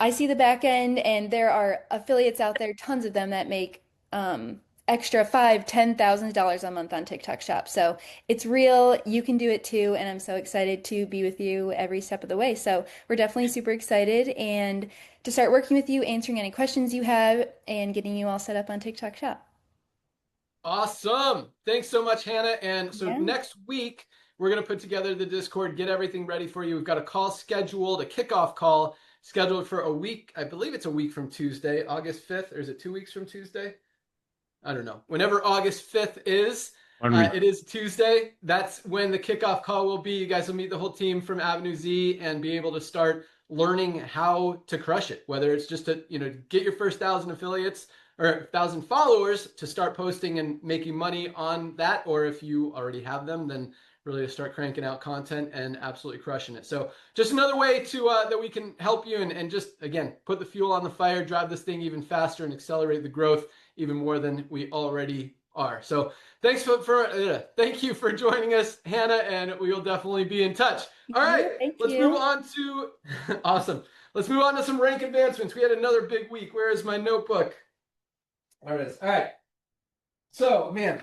I see the back end, and there are affiliates out there, tons of them, that make extra $5,000-$10,000 a month on TikTok Shop. So it's real. You can do it too, and I'm so excited to be with you every step of the way. So we're definitely super excited and to start working with you, answering any questions you have, and getting you all set up on TikTok Shop. Awesome. Thanks so much, Hannah. And so Yeah. next week, we're going to put together the Discord, get everything ready for you. We've got a call scheduled, a kickoff call scheduled for a week. I believe it's a week from Tuesday, August 5th, or is it 2 weeks from Tuesday? I don't know. Whenever August 5th is, it is Tuesday. That's when the kickoff call will be. You guys will meet the whole team from Avenue Z and be able to start learning how to crush it, whether it's just to, get your first 1,000 affiliates or 1,000 followers to start posting and making money on that. Or if you already have them, then really to start cranking out content and absolutely crushing it. So just another way to that we can help you and just, again, put the fuel on the fire, drive this thing even faster and accelerate the growth even more than we already are. So thank you for joining us, Hannah, and we will definitely be in touch. All right, let's move on to, awesome. Let's move on to some rank advancements. We had another big week. Where is my notebook? There it is. All right. So, man,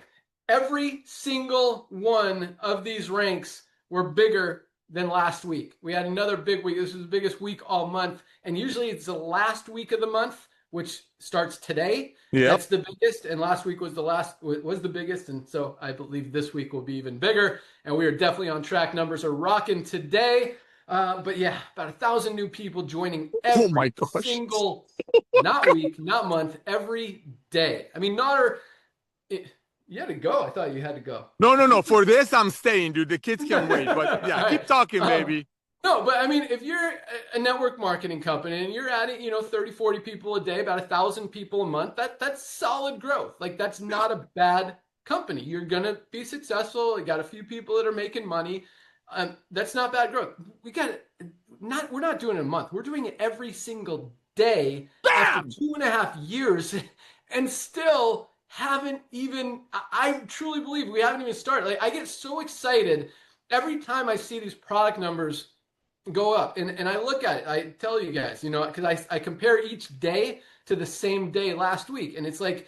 every single one of these ranks were bigger than last week. We had another big week. This was the biggest week all month. And usually it's the last week of the month, which starts today. Yeah, That's the biggest. And last week was the biggest. And so I believe this week will be even bigger. And we are definitely on track. Numbers are rocking today. But yeah, about 1,000 new people joining every single, not week, not month, every day. I mean, you had to go. I thought you had to go. No. For this, I'm staying, dude. The kids can wait. But yeah, keep talking, baby. No, but I mean, if you're a network marketing company and you're adding, 30, 40 people a day, about 1,000 people a month, that's solid growth. Like, that's not a bad company. You're going to be successful. You got a few people that are making money. That's not bad growth. We're not doing it a month. We're doing it every single day. After 2.5 years and still haven't even, I truly believe we haven't even started. Like, I get so excited every time I see these product numbers go up and I look at it, I tell you guys, because I compare each day to the same day last week. And it's like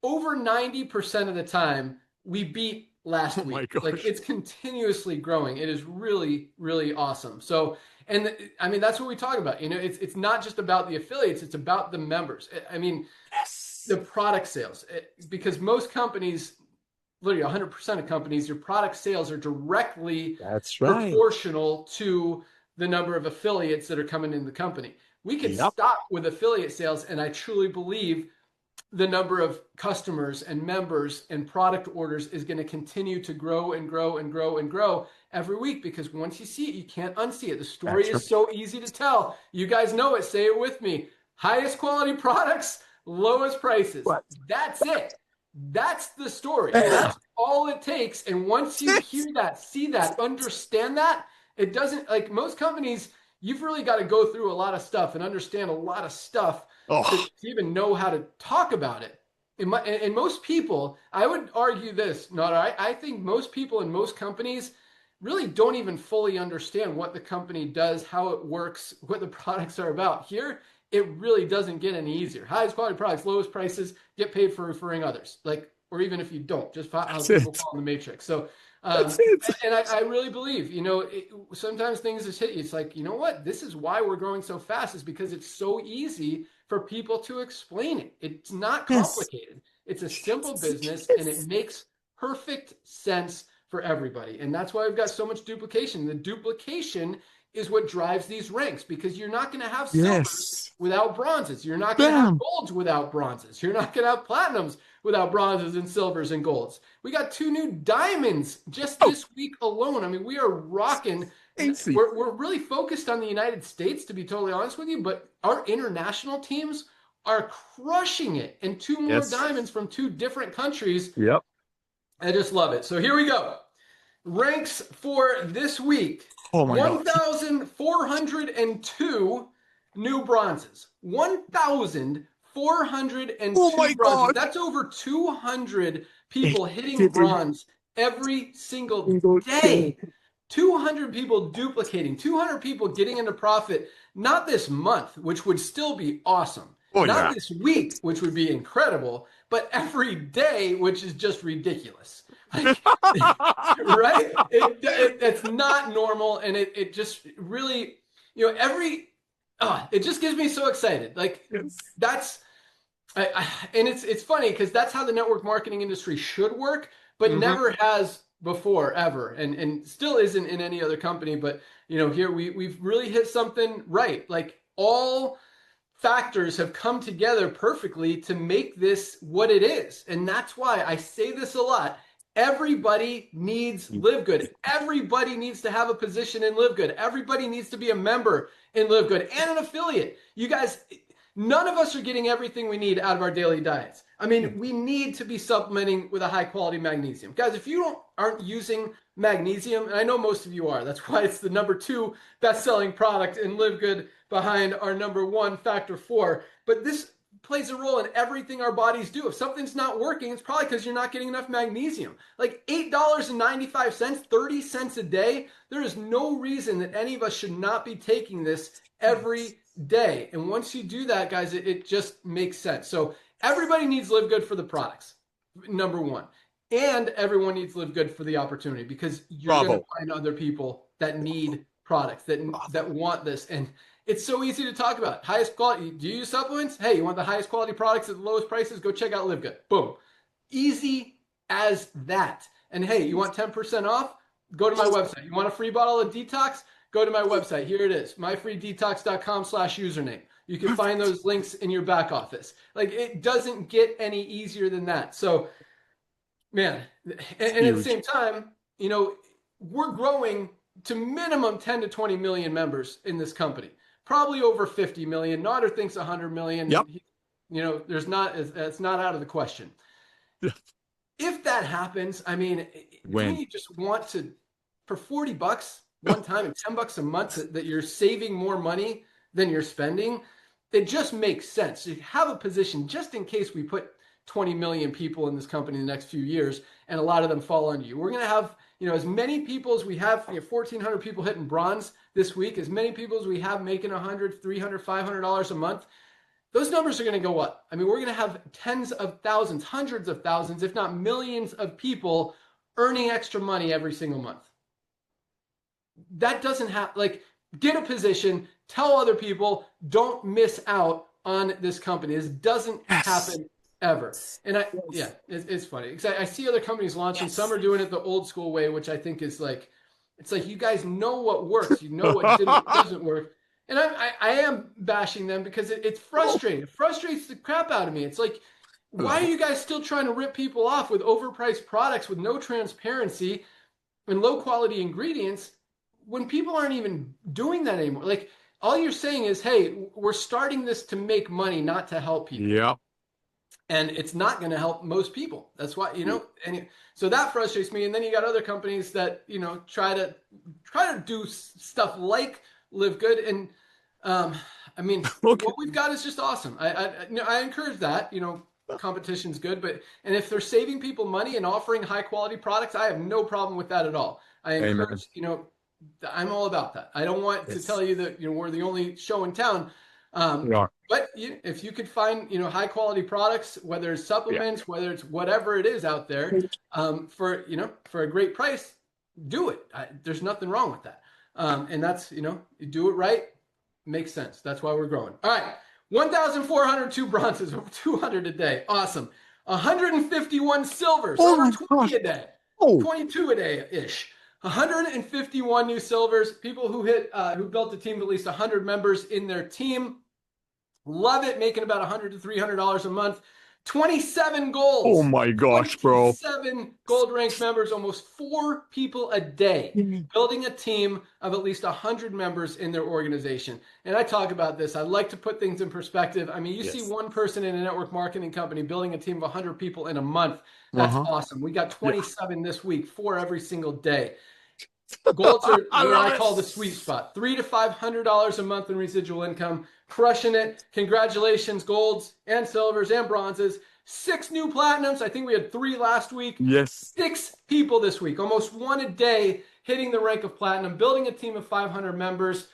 over 90% of the time we beat last week. Like it's continuously growing. It is really, really awesome. So, and I mean, that's what we talk about. It's not just about the affiliates, it's about the members. I mean, the product sales, because most companies, literally 100% of companies, your product sales are directly proportional to the number of affiliates that are coming in the company. We could stop with affiliate sales, and I truly believe the number of customers and members and product orders is going to continue to grow and grow and grow and grow every week, because once you see it, you can't unsee it. The story is so easy to tell. You guys know it. Say it with me. Highest quality products, lowest prices. That's it. That's the story. That's all it takes. And once you hear that, see that, understand that, it doesn't, like most companies, you've really got to go through a lot of stuff and understand a lot of stuff to even know how to talk about it. And most people, I would argue this, I think most people in most companies really don't even fully understand what the company does, how it works, what the products are about. Here, it really doesn't get any easier. Highest quality products, lowest prices, get paid for referring others. Like, or even if you don't, just how people fall in the matrix. So, and I really believe, sometimes things just hit you. It's like, you know what? This is why we're growing so fast, is because it's so easy for people to explain it. It's not complicated. It's a simple business, and it makes perfect sense for everybody. And that's why we've got so much duplication. The duplication is what drives these ranks, because you're not going to have silvers without bronzes. You're not going to have golds without bronzes. You're not going to have platinums without bronzes and silvers and golds. We got 2 new diamonds just this week alone. I mean, we are rocking. We're really focused on the United States, to be totally honest with you, but our international teams are crushing it. And 2 more diamonds from 2 different countries. Yep. I just love it. So here we go. Ranks for this week. 1,402 new bronzes. 1,402 bronzes. That's over 200 people hitting bronze every single day. 200 people duplicating, 200 people getting into profit, not this month, which would still be awesome. Not this week, which would be incredible, but every day, which is just ridiculous. Like, right? It's not normal, and it just really, it just gets me so excited. Like that's, and it's funny because that's how the network marketing industry should work, but never has before ever, and still isn't in any other company. But here we've really hit something right. Like all factors have come together perfectly to make this what it is, and that's why I say this a lot. Everybody needs LiveGood. Everybody needs to have a position in LiveGood. Everybody needs to be a member in LiveGood and an affiliate. You guys, none of us are getting everything we need out of our daily diets. I mean, we need to be supplementing with a high quality magnesium. Guys, if you aren't using magnesium, and I know most of you are, that's why it's the #2 best-selling product in LiveGood behind our #1 Factor 4. But this plays a role in everything our bodies do. If something's not working, it's probably because you're not getting enough magnesium. Like $8.95, 30 cents a day. There is no reason that any of us should not be taking this every day. And once you do that, guys, it just makes sense. So everybody needs LiveGood for the products, #1. And everyone needs LiveGood for the opportunity, because you're going to find other people that need products, that want this. And it's so easy to talk about. Highest quality. Do you use supplements? Hey, you want the highest quality products at the lowest prices? Go check out LiveGood. Boom. Easy as that. And hey, you want 10% off? Go to my website. You want a free bottle of detox? Go to my website. Here it is, myfreedetox.com/username. You can find those links in your back office. Like, it doesn't get any easier than that. So, man, and at the same time, we're growing to minimum 10 to 20 million members in this company. Probably over 50 million. Nader thinks 100 million. Yep. It's not out of the question. If that happens, I mean, when you just want to, for $40 one time and $10 a month that you're saving more money than you're spending, it just makes sense. You have a position just in case we put 20 million people in this company in the next few years, and a lot of them fall on you. We're going to have, as many people as we have, 1,400 people hitting bronze this week, as many people as we have making $100, $300, $500 a month. Those numbers are going to go up. I mean, we're going to have tens of thousands, hundreds of thousands, if not millions of people earning extra money every single month. That doesn't have, get a position, tell other people, don't miss out on this company. This doesn't happen ever. And it's funny because I see other companies launching. Some are doing it the old school way, which I think is it's like you guys know what works, you know what doesn't work. And I am bashing them because it's frustrating. It frustrates the crap out of me. It's like, why are you guys still trying to rip people off with overpriced products with no transparency and low quality ingredients when people aren't even doing that anymore? Like, all you're saying is, hey, we're starting this to make money, not to help people. Yeah. And it's not going to help most people. That's why, so that frustrates me. And then you got other companies that, try to do stuff like LiveGood. And what we've got is just awesome. I encourage that, competition's good, and if they're saving people money and offering high quality products, I have no problem with that at all. I encourage, I'm all about that. I don't want to tell you that, we're the only show in town. But if you could find, high quality products, whether it's supplements, whether it's whatever it is out there, for a great price, do it. There's nothing wrong with that. And that's, you do it right, makes sense. That's why we're growing. All right. 1,402 bronzes, over 200 a day. Awesome. 151 silvers, over 20 a day. 22 a day-ish. 151 new silvers, people who built a team of at least 100 members in their team. Love it, making about $100 to $300 a month. 27 golds. Oh my gosh, bro. 27 gold ranked members, almost 4 people a day, building a team of at least 100 members in their organization. And I talk about this. I like to put things in perspective. I mean, you see one person in a network marketing company building a team of 100 people in a month. That's awesome. We got 27 this week, 4 every single day. Golds are what I call the sweet spot. $300 to $500 a month in residual income. Crushing it. Congratulations, golds and silvers and bronzes. 6 new platinums. I think we had 3 last week. Yes. 6 people this week, almost 1 a day, hitting the rank of platinum, building a team of 500 members,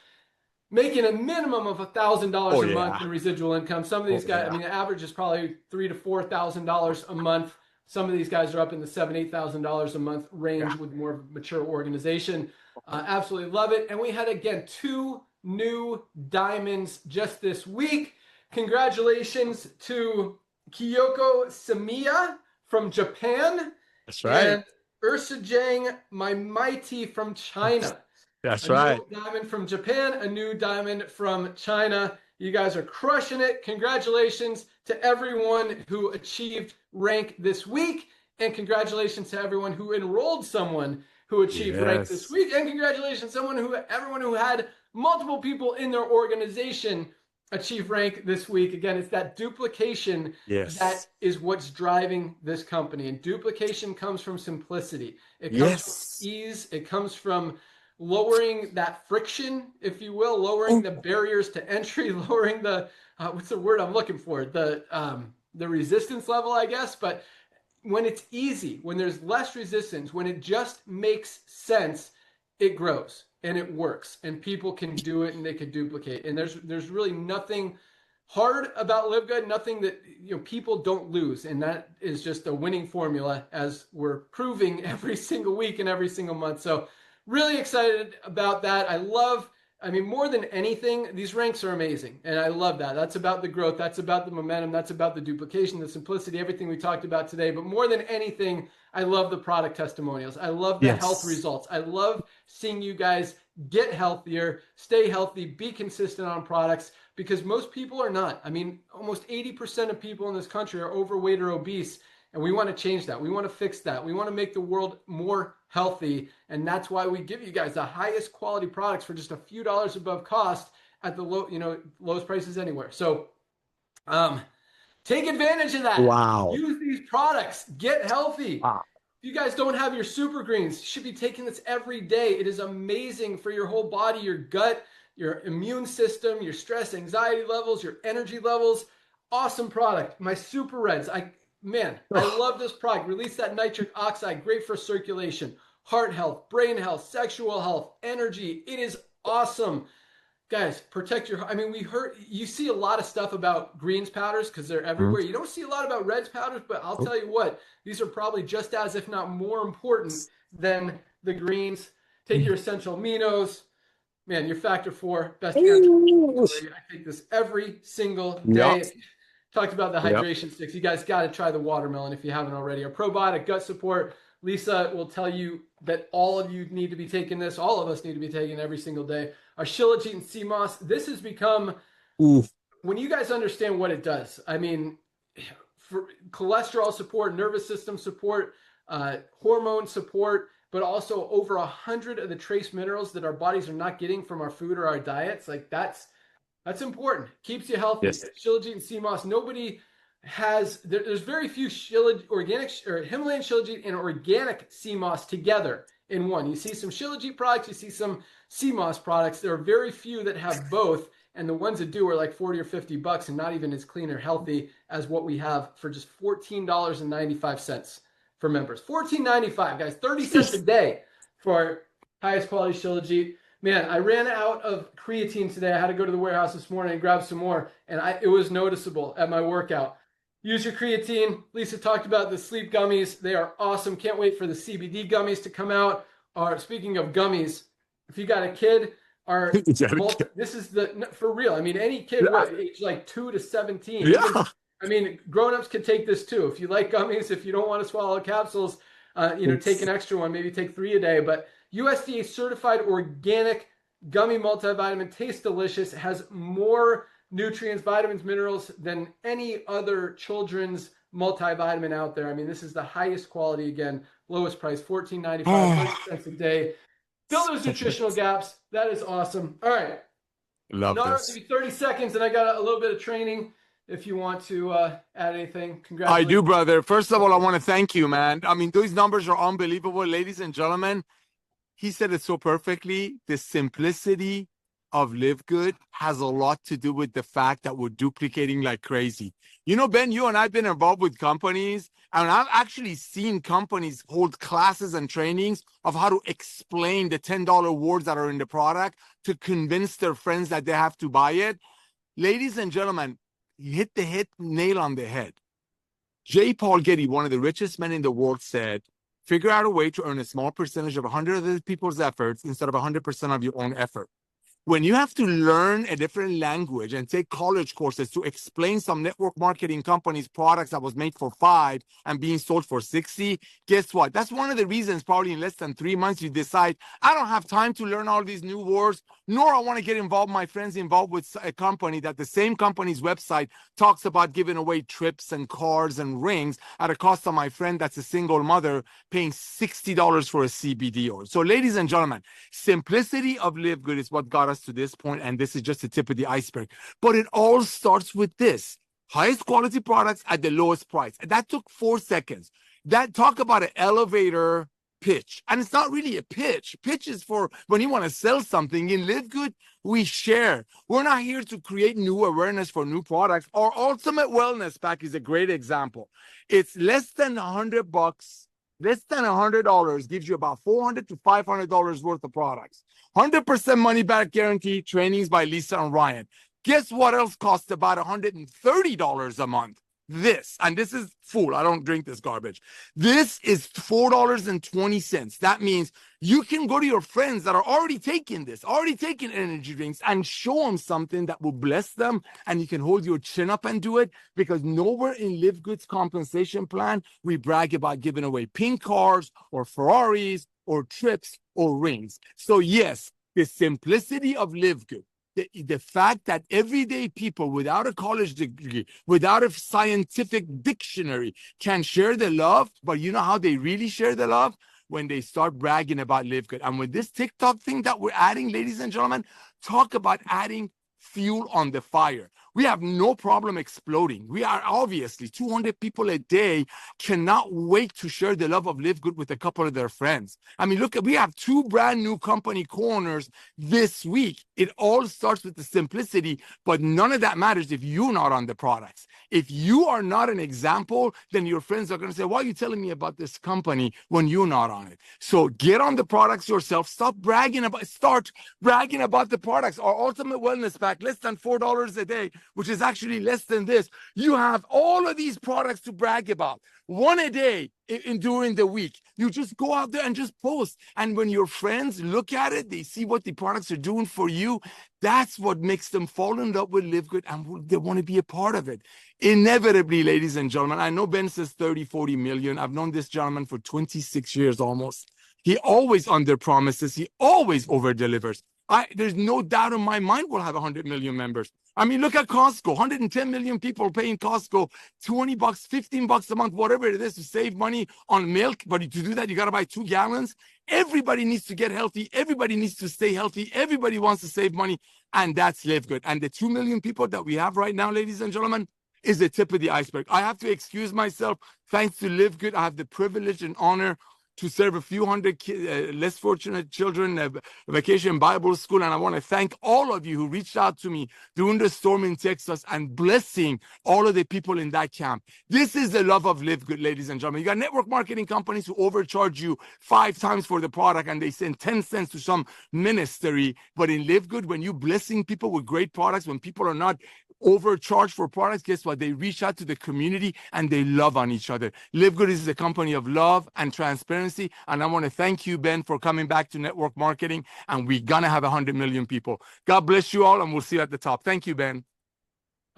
making a minimum of $1,000 a month in residual income. Some of these guys, I mean, the average is probably $3,000 to $4,000 a month. Some of these guys are up in the $7,000 to $8,000 a month range with more of a mature organization. Absolutely love it. And we had, again, 2 new diamonds just this week. Congratulations to Kyoko Samiya from Japan. That's right. And Ursajang Maimighty from China. That's a right. New diamond from Japan, a new diamond from China. You guys are crushing it. Congratulations to everyone who achieved rank this week. And congratulations to everyone who enrolled someone who achieved rank this week. And congratulations to everyone who had multiple people in their organization achieve rank this week. Again, it's that duplication that is what's driving this company. And duplication comes from simplicity. It comes from ease. It comes from lowering that friction, if you will, lowering the barriers to entry, lowering the, what's the word I'm looking for? The resistance level, I guess. But when it's easy, when there's less resistance, when it just makes sense, it grows and it works and people can do it and they can duplicate. And there's really nothing hard about LiveGood, nothing that people don't lose. And that is just a winning formula, as we're proving every single week and every single month. So really excited about that. More than anything, these ranks are amazing. And I love that. That's about the growth. That's about the momentum. That's about the duplication, the simplicity, everything we talked about today. But more than anything, I love the product testimonials. I love the health results. I love seeing you guys get healthier, stay healthy, be consistent on products, because most people are not. I mean, almost 80% of people in this country are overweight or obese. And we want to change that. We want to fix that. We want to make the world more healthy. And that's why we give you guys the highest quality products for just a few dollars above cost at the lowest prices anywhere. So take advantage of that. Wow. Use these products. Get healthy. Wow. If you guys don't have your super greens, you should be taking this every day. It is amazing for your whole body, your gut, your immune system, your stress, anxiety levels, your energy levels. Awesome product. My super reds. man, I love this product. Release that nitric oxide, great for circulation, heart health, brain health, sexual health, energy. It is awesome. Guys, protect your, I mean, you see a lot of stuff about greens powders because they're everywhere. You don't see a lot about reds powders, but I'll tell you what, these are probably just as, if not more important than the greens. Take your essential aminos. Man, your factor 4, best parent. I take this every single day. Yep. Talked about the hydration sticks. You guys got to try the watermelon if you haven't already. Our probiotic gut support. Lisa will tell you that all of you need to be taking this. All of us need to be taking it every single day. Our Shilajit and sea moss. This has become, when you guys understand what it does, I mean, for cholesterol support, nervous system support, hormone support, but also over 100 of the trace minerals that our bodies are not getting from our food or our diets. Like that's important. Keeps you healthy. Yes. Shilajit and sea moss. Nobody has, there's very few organic or Himalayan Shilajit and organic sea moss together in one. You see some Shilajit products, you see some sea moss products. There are very few that have both, and the ones that do are like 40 or 50 bucks and not even as clean or healthy as what we have for just $14.95 for members. $14.95, guys, 30 cents a day for highest quality Shilajit. Man, I ran out of creatine today. I had to go to the warehouse this morning and grab some more, and it was noticeable at my workout. Use your creatine. Lisa talked about the sleep gummies. They are awesome. Can't wait for the CBD gummies to come out. Speaking of gummies, if you got a kid, this is for real. I mean, any kid, age like 2 to 17. Yeah. Even, I mean, grown-ups can take this too. If you like gummies, if you don't want to swallow capsules, take an extra one, maybe take 3 a day. But USDA certified organic gummy multivitamin, tastes delicious, has more nutrients, vitamins, minerals than any other children's multivitamin out there. I mean, this is the highest quality, again, lowest price, $14.95, 30 cents a day. Fill those nutritional gaps. That is awesome. All right. Love Nara, this. give you 30 seconds, and I got a little bit of training if you want to add anything. Congratulations. I do, brother. First of all, I want to thank you, man. I mean, those numbers are unbelievable. Ladies and gentlemen, he said it so perfectly. The simplicity of LiveGood has a lot to do with the fact that we're duplicating like crazy. You know, Ben, you and I have been involved with companies, and I've actually seen companies hold classes and trainings of how to explain the $10 words that are in the product to convince their friends that they have to buy it. Ladies and gentlemen, you hit the nail on the head. J. Paul Getty, one of the richest men in the world, said, figure out a way to earn a small percentage of 100 other people's efforts instead of 100% of your own effort. When you have to learn a different language and take college courses to explain some network marketing company's products that was made for $5 and being sold for $60, guess what? That's one of the reasons probably in less than 3 months you decide, I don't have time to learn all these new words, nor I want to get involved, my friends involved with a company that the same company's website talks about giving away trips and cars and rings at a cost of my friend that's a single mother paying $60 for a CBD oil. So ladies and gentlemen, simplicity of LiveGood is what got us to this point, and this is just the tip of the iceberg. But it all starts with this: highest quality products at the lowest price. And that took 4 seconds. That talk about an elevator pitch. And it's not really a pitch. Pitch is for when you want to sell something. In LiveGood, we share. We're not here to create new awareness for new products. Our Ultimate Wellness Pack is a great example. It's less than $100. Less than $100 gives you about $400 to $500 worth of products. 100% money back guarantee, trainings by Lisa and Ryan. Guess what else costs about $130 a month? This, and this is full. I don't drink this garbage. This is $4.20. That means you can go to your friends that are already taking this, already taking energy drinks, and show them something that will bless them, and you can hold your chin up and do it, because nowhere in LiveGood's compensation plan we brag about giving away pink cars or Ferraris or trips or rings. So yes, the simplicity of LiveGood, the fact that everyday people without a college degree, without a scientific dictionary can share the love, but you know how they really share the love? When they start bragging about LiveGood. And with this TikTok thing that we're adding, ladies and gentlemen, talk about adding fuel on the fire. We have no problem exploding. We are obviously 200 people a day cannot wait to share the love of Live Good with a couple of their friends. I mean, look, we have 2 brand new company corners this week. It all starts with the simplicity, but none of that matters if you're not on the products. If you are not an example, then your friends are going to say, why are you telling me about this company when you're not on it? So get on the products yourself. Start bragging about the products. Our Ultimate Wellness Pack, less than $4 a day, which is actually less than this. You have all of these products to brag about. One a day during the week. You just go out there and just post. And when your friends look at it, they see what the products are doing for you. That's what makes them fall in love with Live Good, and they want to be a part of it. Inevitably, ladies and gentlemen, I know Ben says 30, 40 million. I've known this gentleman for 26 years almost. He always under promises. He always over delivers. There's no doubt in my mind we'll have 100 million members. I mean, look at Costco, 110 million people paying Costco $20, $15 a month, whatever it is, to save money on milk. But to do that, you got to buy 2 gallons. Everybody needs to get healthy. Everybody needs to stay healthy. Everybody wants to save money. And that's Live Good. And the 2 million people that we have right now, ladies and gentlemen, is the tip of the iceberg. I have to excuse myself. Thanks to Live Good, I have the privilege and honor to serve a few hundred less fortunate children, Vacation Bible School. And I want to thank all of you who reached out to me during the storm in Texas and blessing all of the people in that camp. This is the love of Live Good, ladies and gentlemen. You got network marketing companies who overcharge you 5 times for the product and they send 10 cents to some ministry. But in Live Good, when you blessing people with great products, when people are not overcharged for products, guess what? They reach out to the community and they love on each other. Live Good is a company of love and transparency. And I want to thank you, Ben, for coming back to network marketing. And we're going to have 100 million people. God bless you all. And we'll see you at the top. Thank you, Ben.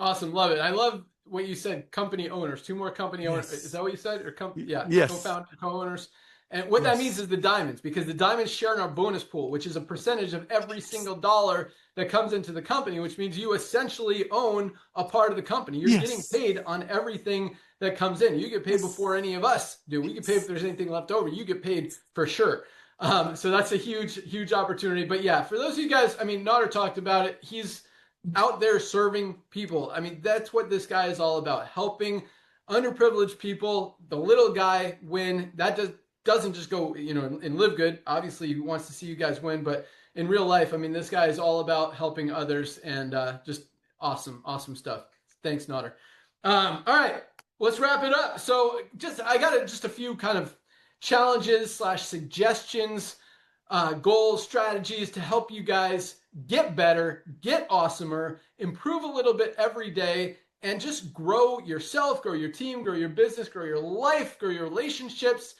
Awesome. Love it. I love what you said. Company owners, 2 more company owners. Is that what you said? Or yes. Co-founder, co-owners. And what that means is the diamonds, because the diamonds share in our bonus pool, which is a percentage of every single dollar that comes into the company, which means you essentially own a part of the company. You're getting paid on everything that comes in. You get paid before any of us do. We get paid if there's anything left over. You get paid for sure. So that's a huge, huge opportunity. But yeah, for those of you guys, I mean, Nader talked about it. He's out there serving people. I mean, that's what this guy is all about, helping underprivileged people, the little guy win. That doesn't just go, in Live Good. Obviously, he wants to see you guys win, but in real life, I mean, this guy is all about helping others, and just awesome stuff. Thanks, Nader. All right, let's wrap it up. So I got just a few kind of challenges / suggestions, goals, strategies to help you guys get better, get awesomer, improve a little bit every day, and just grow yourself, grow your team, grow your business, grow your life, grow your relationships.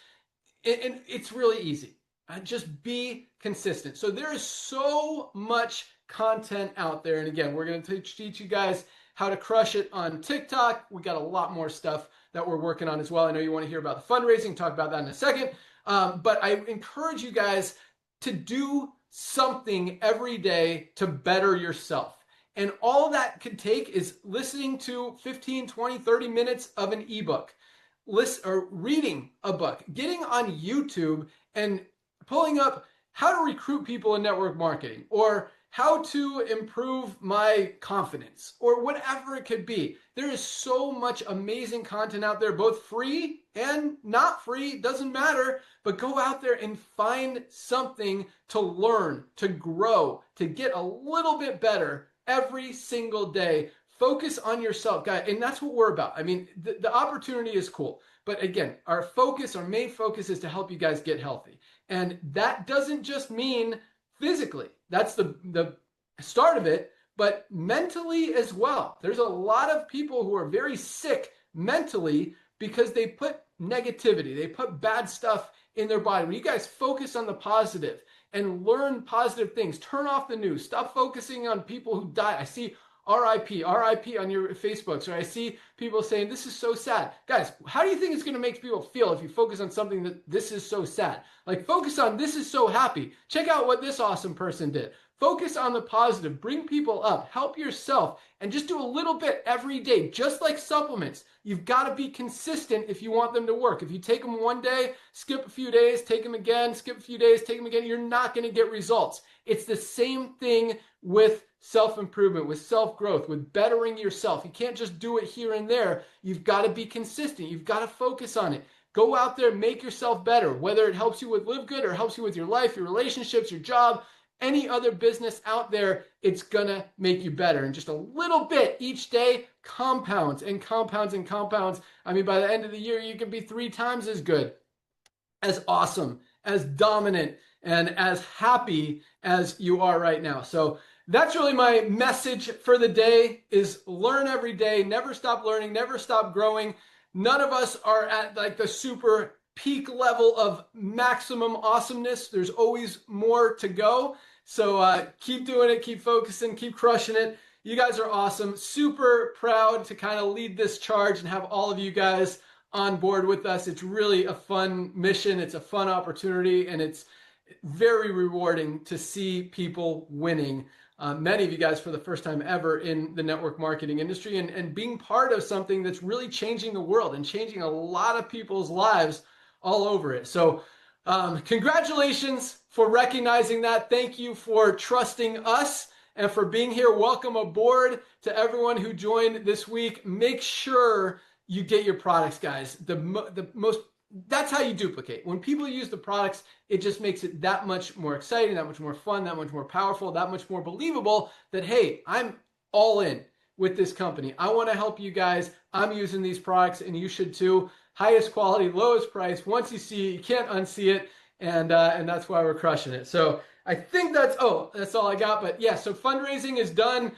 And it's really easy. Just be consistent. So there is so much content out there. And again, we're going to teach you guys how to crush it on TikTok. We got a lot more stuff that we're working on as well. I know you want to hear about the fundraising, talk about that in a second. But I encourage you guys to do something every day to better yourself. And all that could take is listening to 15, 20, 30 minutes of an ebook. Or reading a book, getting on YouTube and pulling up how to recruit people in network marketing, or how to improve my confidence, or whatever it could be. There is so much amazing content out there, both free and not free, doesn't matter, but go out there and find something to learn, to grow, to get a little bit better every single day. Focus on yourself, guys, and that's what we're about. I mean, the opportunity is cool, but again, our main focus is to help you guys get healthy. And that doesn't just mean physically. That's the start of it, but mentally as well. There's a lot of people who are very sick mentally because they put negativity, they put bad stuff in their body. When you guys focus on the positive and learn positive things, turn off the news, stop focusing on people who die. I see RIP on your Facebooks, or I see people saying, this is so sad. Guys, how do you think it's going to make people feel if you focus on something that this is so sad? Like, focus on this is so happy. Check out what this awesome person did. Focus on the positive, bring people up, help yourself, and just do a little bit every day, just like supplements. You've got to be consistent if you want them to work. If you take them one day, skip a few days, take them again, skip a few days, take them again, you're not going to get results. It's the same thing with self-improvement, with self-growth, with bettering yourself. You can't just do it here and there. You've got to be consistent. You've got to focus on it. Go out there, make yourself better, whether it helps you with LiveGood or helps you with your life, your relationships, your job, any other business out there. It's going to make you better. And just a little bit each day compounds and compounds and compounds. I mean, by the end of the year, you can be 3 times as good, as awesome, as dominant, and as happy as you are right now. So that's really my message for the day, is learn every day, never stop learning, never stop growing. None of us are at like the super peak level of maximum awesomeness. There's always more to go. So keep doing it, keep focusing, keep crushing it. You guys are awesome. Super proud to kind of lead this charge and have all of you guys on board with us. It's really a fun mission. It's a fun opportunity, and it's very rewarding to see people winning. Many of you guys for the first time ever in the network marketing industry, and being part of something that's really changing the world and changing a lot of people's lives all over it. So congratulations for recognizing that. Thank you for trusting us and for being here. Welcome aboard to everyone who joined this week. Make sure you get your products, guys. That's how you duplicate. When people use the products, it just makes it that much more exciting, that much more fun, that much more powerful, that much more believable that, hey, I'm all in with this company. I want to help you guys. I'm using these products, and you should too. Highest quality, lowest price. Once you see it, you can't unsee it, and that's why we're crushing it. So I think that's all I got. But yeah, so fundraising is done.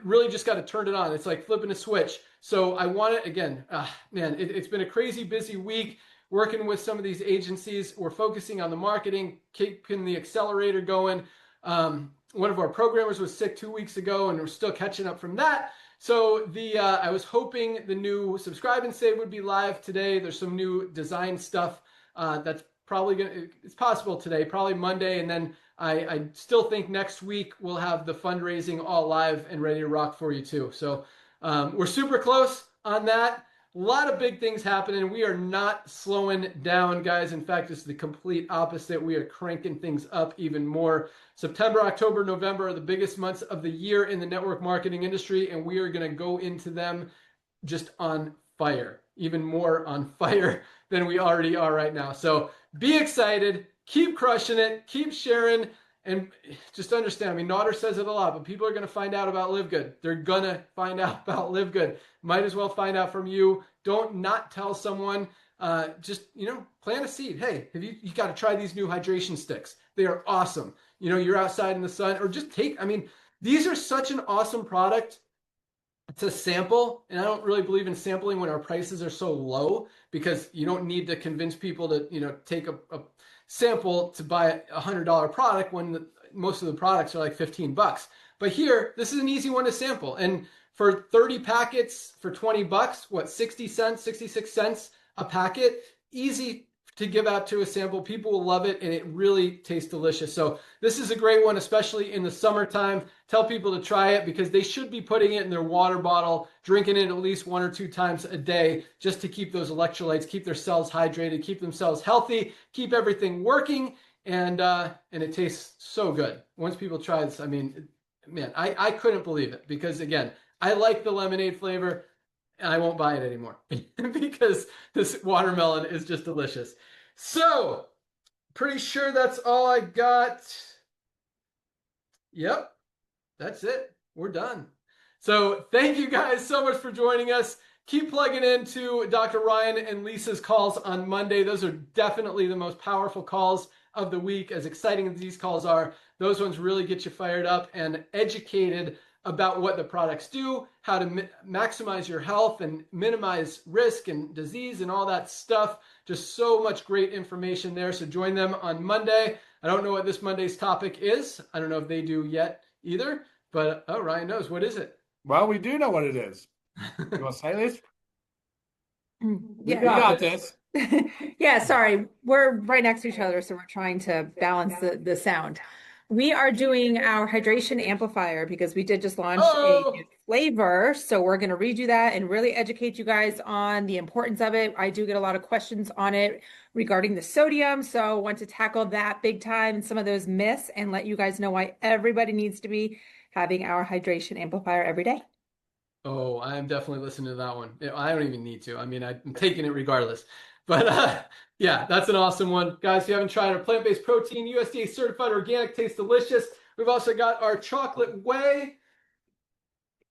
Really just got to turn it on. It's like flipping a switch. So I want it again. Man, it's been a crazy busy week working with some of these agencies. We're focusing on the marketing, keeping the accelerator going. One of our programmers was sick 2 weeks ago, and we're still catching up from that. So I was hoping the new Subscribe and Save would be live today. There's some new design stuff that's probably it's possible today, probably Monday. And then I still think next week we'll have the fundraising all live and ready to rock for you too. So we're super close on that. A lot of big things happening. We are not slowing down, guys. In fact, it's the complete opposite. We are cranking things up even more. September, October, November are the biggest months of the year in the network marketing industry, and we are going to go into them just on fire, even more on fire than we already are right now. So be excited, keep crushing it, keep sharing, and just understand, I mean, Naughter says it a lot, but people are going to find out about LiveGood. They're going to find out about LiveGood. Might as well find out from you. Don't not tell someone. Just, plant a seed. Hey, you got to try these new hydration sticks. They are awesome. You're outside in the sun, or just these are such an awesome product to sample. And I don't really believe in sampling when our prices are so low, because you don't need to convince people to, take a sample to buy a $100 product when most of the products are like $15. But here, this is an easy one to sample. And for 30 packets for $20, 60 cents, 66 cents a packet, easy to give out to a sample. People will love it, and it really tastes delicious. So this is a great one, especially in the summertime. Tell people to try it, because they should be putting it in their water bottle, drinking it at least 1 or 2 times a day, just to keep those electrolytes, keep their cells hydrated, keep themselves healthy, keep everything working, and it tastes so good. Once people try this, I couldn't believe it, because again, I like the lemonade flavor, and I won't buy it anymore because this watermelon is just delicious. So, pretty sure that's all I got. Yep, that's it. We're done. So, thank you guys so much for joining us. Keep plugging into Dr. Ryan and Lisa's calls on Monday. Those are definitely the most powerful calls of the week. As exciting as these calls are, those ones really get you fired up and educated about what the products do, how to maximize your health and minimize risk and disease and all that stuff. Just so much great information there. So join them on Monday. I don't know what this Monday's topic is. I don't know if they do yet either, but Ryan knows. What is it? Well, we do know what it is. You want to say this? Yeah. We got this. Yeah, sorry. We're right next to each other, so we're trying to balance the sound. We are doing our hydration amplifier because we did just launch a new flavor. So we're going to redo that and really educate you guys on the importance of it. I do get a lot of questions on it regarding the sodium. So I want to tackle that big time and some of those myths and let you guys know why everybody needs to be having our hydration amplifier every day. Oh, I am definitely listening to that one. I don't even need to. I mean, I'm taking it regardless. But yeah, that's an awesome one. Guys, if you haven't tried our plant-based protein, USDA certified organic, tastes delicious. We've also got our chocolate whey.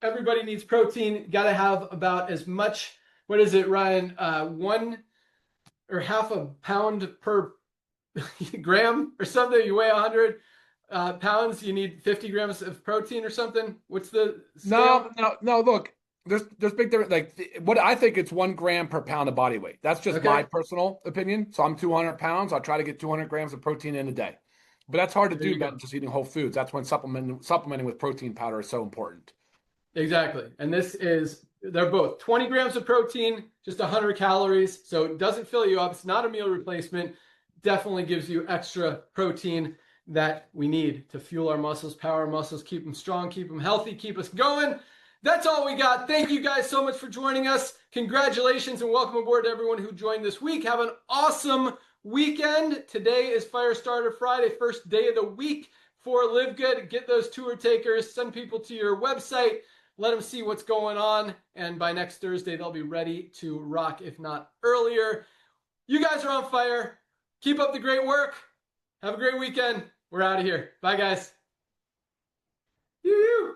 Everybody needs protein. Got to have about as much, what is it, Ryan? 1 or half a pound per gram or something. You weigh 100 pounds, you need 50 grams of protein or something. What's the scale? No. Look, there's big difference. Like what I think it's 1 gram per pound of body weight. That's just my personal opinion. So I'm 200 pounds. I'll try to get 200 grams of protein in a day. But that's hard to do by just eating whole foods. That's when supplementing with protein powder is so important. Exactly. And they're both 20 grams of protein, just 100 calories. So it doesn't fill you up. It's not a meal replacement. Definitely gives you extra protein that we need to fuel our muscles, power our muscles, keep them strong, keep them healthy, keep us going. That's all we got. Thank you guys so much for joining us. Congratulations and welcome aboard to everyone who joined this week. Have an awesome weekend. Today is Firestarter Friday, first day of the week for LiveGood. Get those tour takers, send people to your website, let them see what's going on. And by next Thursday, they'll be ready to rock, if not earlier. You guys are on fire. Keep up the great work. Have a great weekend. We're out of here. Bye, guys. Yoo-hoo.